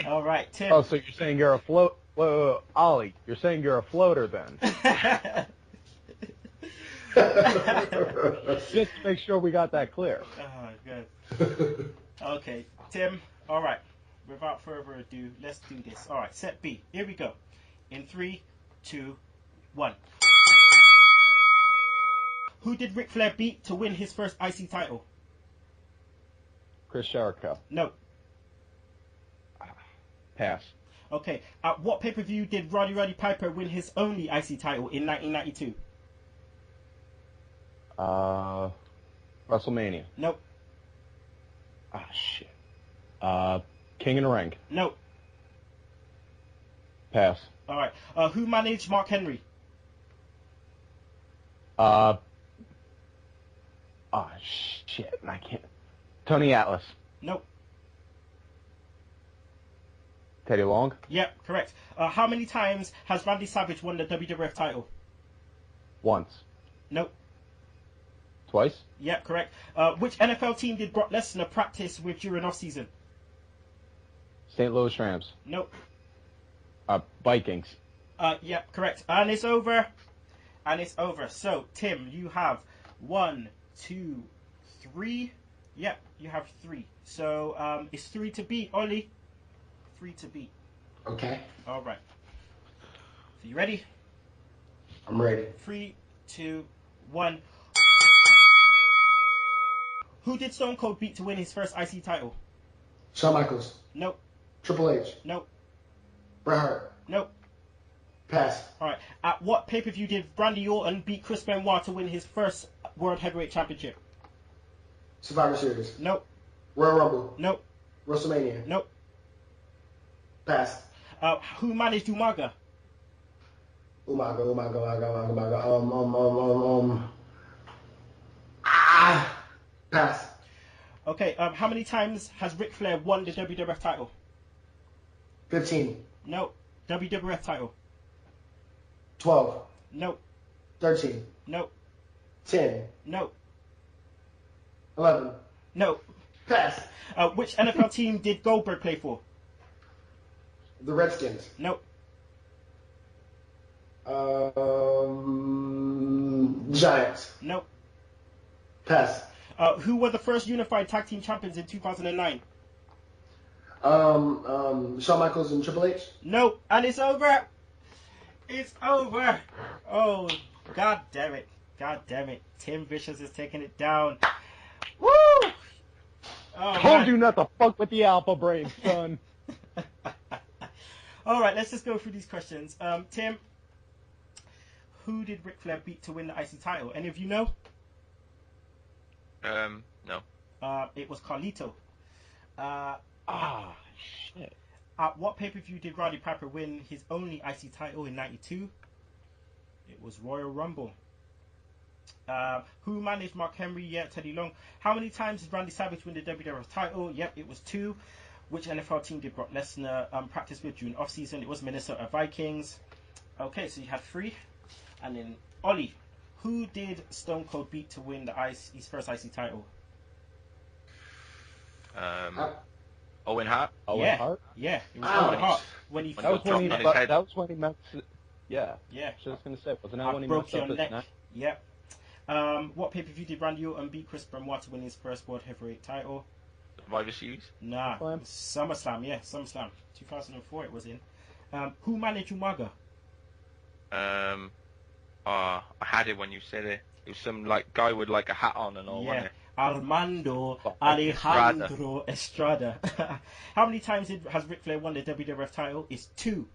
All right, Tim. Oh, so you're saying you're a float? Whoa, Ollie, you're saying you're a floater then? Just to make sure we got that clear. Oh, good. Okay, Tim. All right. Without further ado, let's do this. All right, set B. Here we go. In 3, 2, 1. Who did Ric Flair beat to win his first IC title? Chris Jericho. No. Pass. Okay. At what pay-per-view did Roddy Piper win his only IC title in 1992? WrestleMania. Nope. Ah, shit. King in the Ring. Nope. Pass. All right. Who managed Mark Henry? Shit. I can't. Tony Atlas. Nope. Teddy Long. Yep, correct. How many times has Randy Savage won the WWF title? Once. Nope. Twice. Yep, correct. Which NFL team did Brock Lesnar practice with during off-season? St. Louis Rams. Nope. Vikings. Yep, correct. And it's over. And it's over. So, Tim, you have 1, 2, 3. Yep, you have 3. So, it's 3 to beat, Ollie. 3 to beat. Okay. All right. So, you ready? I'm ready. 3, 2, 1. Who did Stone Cold beat to win his first IC title? Shawn Michaels. Nope. Triple H. Nope. Bret Hart. Nope. Pass. All right. At what pay-per-view did Randy Orton beat Chris Benoit to win his first World Heavyweight Championship? Survivor Series. Nope. Royal Rumble. Nope. WrestleMania. Nope. Pass. Who managed Umaga? Pass. Okay. How many times has Ric Flair won the WWF title? 15. Nope. WWF title? 12. Nope. 13. Nope. 10. Nope. 11. Nope. Pass. Which NFL team did Goldberg play for? The Redskins. Nope. Giants. Nope. Pass. Who were the first unified tag team champions in 2009? Shawn Michaels and Triple H. Nope. And it's over. It's over. Oh, god damn it. God damn it. Tim Vicious is taking it down. Woo! Oh, Told you not to fuck with the alpha brain, son. All right, let's just go through these questions. Tim, who did Ric Flair beat to win the IC title? Any of you know? No. It was Carlito. Shit. At what pay-per-view did Roddy Piper win his only IC title in 92? It was Royal Rumble. Who managed Mark Henry? Yeah, Teddy Long. How many times did Randy Savage win the WWF title? Yep, it was 2. Which NFL team did Brock Lesnar practice with during off-season? It was Minnesota Vikings. Okay, so you had 3. And then, Ollie, who did Stone Cold beat to win his first IC title? Owen Hart. Owen Hart? Yeah, it was Owen Hart. When he That was when he, dropped on his head. that was when he messed. Yeah. Yeah. I was going to say, wasn't that I when he broke messed your up his neck. neck? Yep. What pay-per-view did Randy Orton beat Chris Benoit to win his first World Heavyweight title? Survivor Series. Nah. Slam? SummerSlam, yeah, SummerSlam. 2004 it was in. Who managed Umaga? I had it when you said it. It was some like guy with like a hat on and all, wasn't it? Armando Alejandro Estrada. How many times has Ric Flair won the WWF title? It's 2.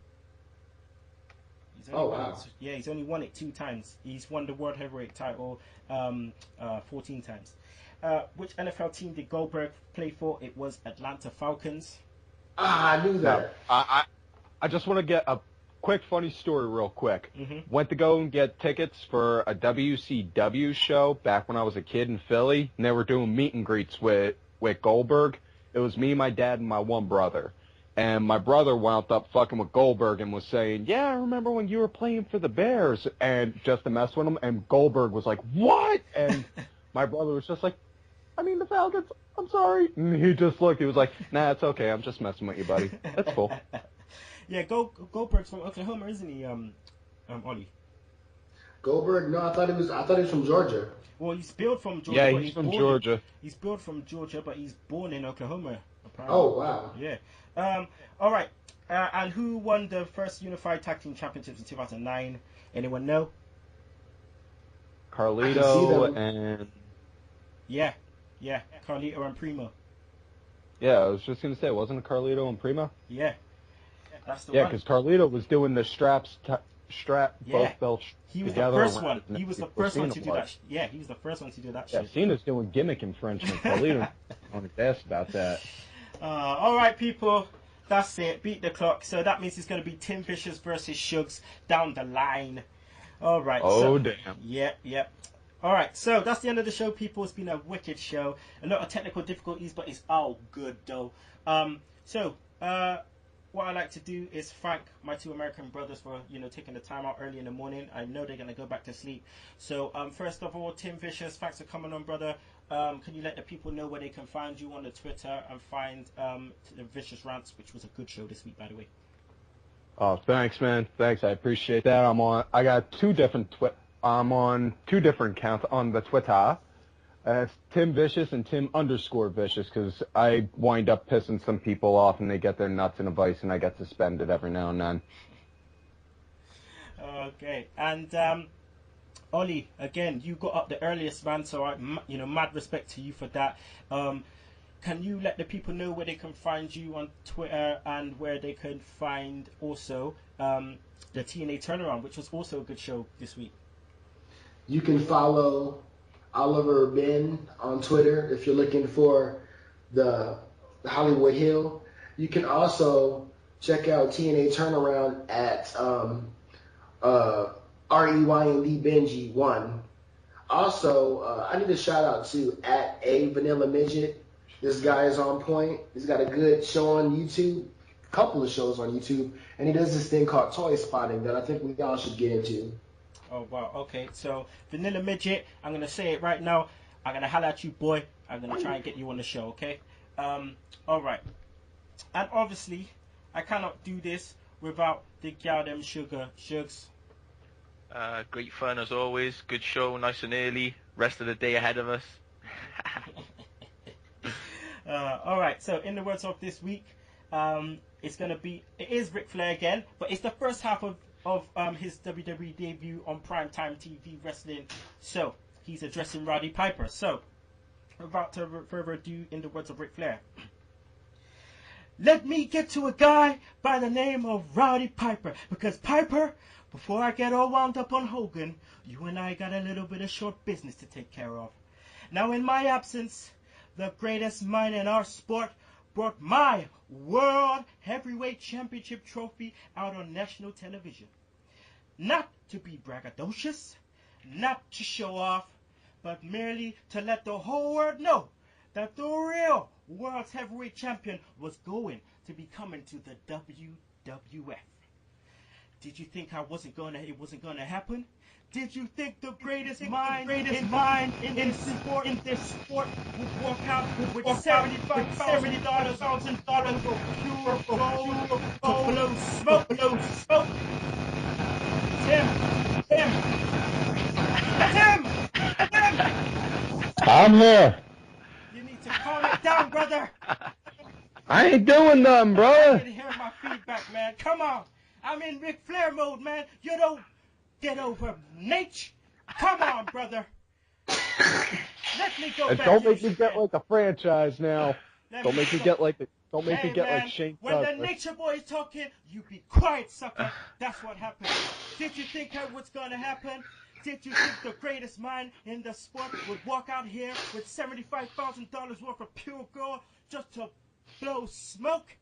He's only won it 2 times. He's won the World Heavyweight title 14 times. Which NFL team did Goldberg play for? It was Atlanta Falcons. I knew that. I just want to get a quick funny story real quick. Mm-hmm. Went to go and get tickets for a WCW show back when I was a kid in Philly, and they were doing meet and greets with Goldberg. It was me, my dad, and my one brother. And my brother wound up fucking with Goldberg and was saying, yeah, I remember when you were playing for the Bears, and just to mess with him. And Goldberg was like, what? And my brother was just like, I mean, the Falcons, I'm sorry. And he just looked, he was like, nah, it's okay, I'm just messing with you, buddy. That's cool. Yeah, Goldberg's from Oklahoma, isn't he, Ollie? Goldberg? No, I thought he was from Georgia. Well, he's billed from Georgia. Yeah, but he's from Georgia. He's billed from Georgia, but he's born in Oklahoma, apparently. Oh, wow. Yeah. All right. And who won the first Unified Tag Team Championships in 2009? Anyone know? Carlito and... Yeah, Carlito and Primo. Yeah, I was just going to say, wasn't it Carlito and Primo? Yeah. That's the one. one. Yeah, because Carlito was doing the both belts he was together. The first one. He was the first one to do that. Yeah, he was the first one to do that shit. Yeah, Cena's doing gimmick infringement. Carlito on his ass about that. All right, people. That's it. Beat the clock. So that means it's going to be Tim Vicious versus Shugs down the line. All right. Oh, damn. Yep. All right. So that's the end of the show, people. It's been a wicked show. A lot of technical difficulties, but it's all good, though. What I like to do is thank my two American brothers for, taking the time out early in the morning. I know they're going to go back to sleep. So, first of all, Tim Vicious, thanks for coming on, brother. Can you let the people know where they can find you on the Twitter and find the Vicious Rants, which was a good show this week, by the way. Oh, thanks, man. Thanks, I appreciate that. I got I'm on two different accounts on the Twitter. It's Tim Vicious and Tim_Vicious, because I wind up pissing some people off and they get their nuts in a vice and I get suspended every now and then. Okay, and Ollie, again, you got up the earliest, man, so mad respect to you for that. Can you let the people know where they can find you on Twitter and where they can find also the TNA Turnaround, which was also a good show this week? You can follow Oliver Ben on Twitter if you're looking for the Hollywood Hill. You can also check out TNA Turnaround at REYND Benji 1. Also, I need a shout out to at A Vanilla Midget. This guy is on point. He's got a good show on YouTube, a couple of shows on YouTube, and he does this thing called toy spotting that I think we all should get into. Oh, wow. Okay, so Vanilla Midget, I'm going to say it right now. I'm going to holler at you, boy. I'm going to try and get you on the show, okay? All right. And obviously, I cannot do this without the gal them Shugs. Great fun as always. Good show, nice and early. Rest of the day ahead of us. All right, so in the words of this week, it is Ric Flair again, but it's the first half of his WWE debut on primetime TV wrestling. So he's addressing Roddy Piper. So without further ado, in the words of Ric Flair, let me get to a guy by the name of Roddy Piper, because Piper, before I get all wound up on Hogan, you and I got a little bit of short business to take care of. Now in my absence, the greatest mind in our sport brought my World Heavyweight Championship trophy out on national television. Not to be braggadocious, not to show off, but merely to let the whole world know that the real World Heavyweight Champion was going to be coming to the WWF. Did you think it wasn't gonna happen? Did you think the greatest mind in this sport would walk out with $75,000 for pure gold to blow smoke? Tim! I'm here. You need to calm it down, brother. I ain't doing nothing, bro. I can hear my feedback, man. Come on. I'm in Ric Flair mode, man. You don't get over Nate. Come on, brother. Let me go and back. Don't make me get like a franchise now. Don't make me get like Shane when Douglas. the Nature Boy is talking, you be quiet, sucker. That's what happened. Did you think that was gonna happen? Did you think the greatest mind in the sport would walk out here with $75,000 worth of pure gold just to blow smoke?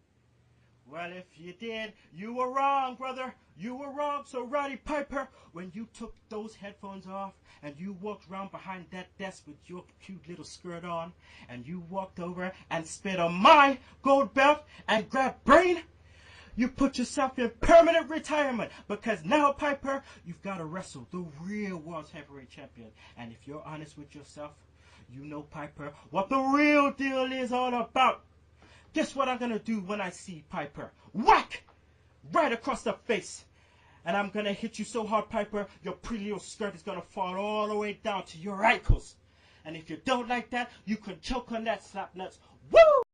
Well, if you did, you were wrong, brother. You were wrong, so Roddy Piper, when you took those headphones off and you walked around behind that desk with your cute little skirt on and you walked over and spit on my gold belt and grabbed Brain, you put yourself in permanent retirement because now, Piper, you've got to wrestle the real World Heavyweight Champion. And if you're honest with yourself, you know, Piper, what the real deal is all about. Guess what I'm going to do when I see Piper? Whack! Right across the face. And I'm going to hit you so hard, Piper, your pretty little skirt is going to fall all the way down to your ankles. And if you don't like that, you can choke on that slap nuts. Woo!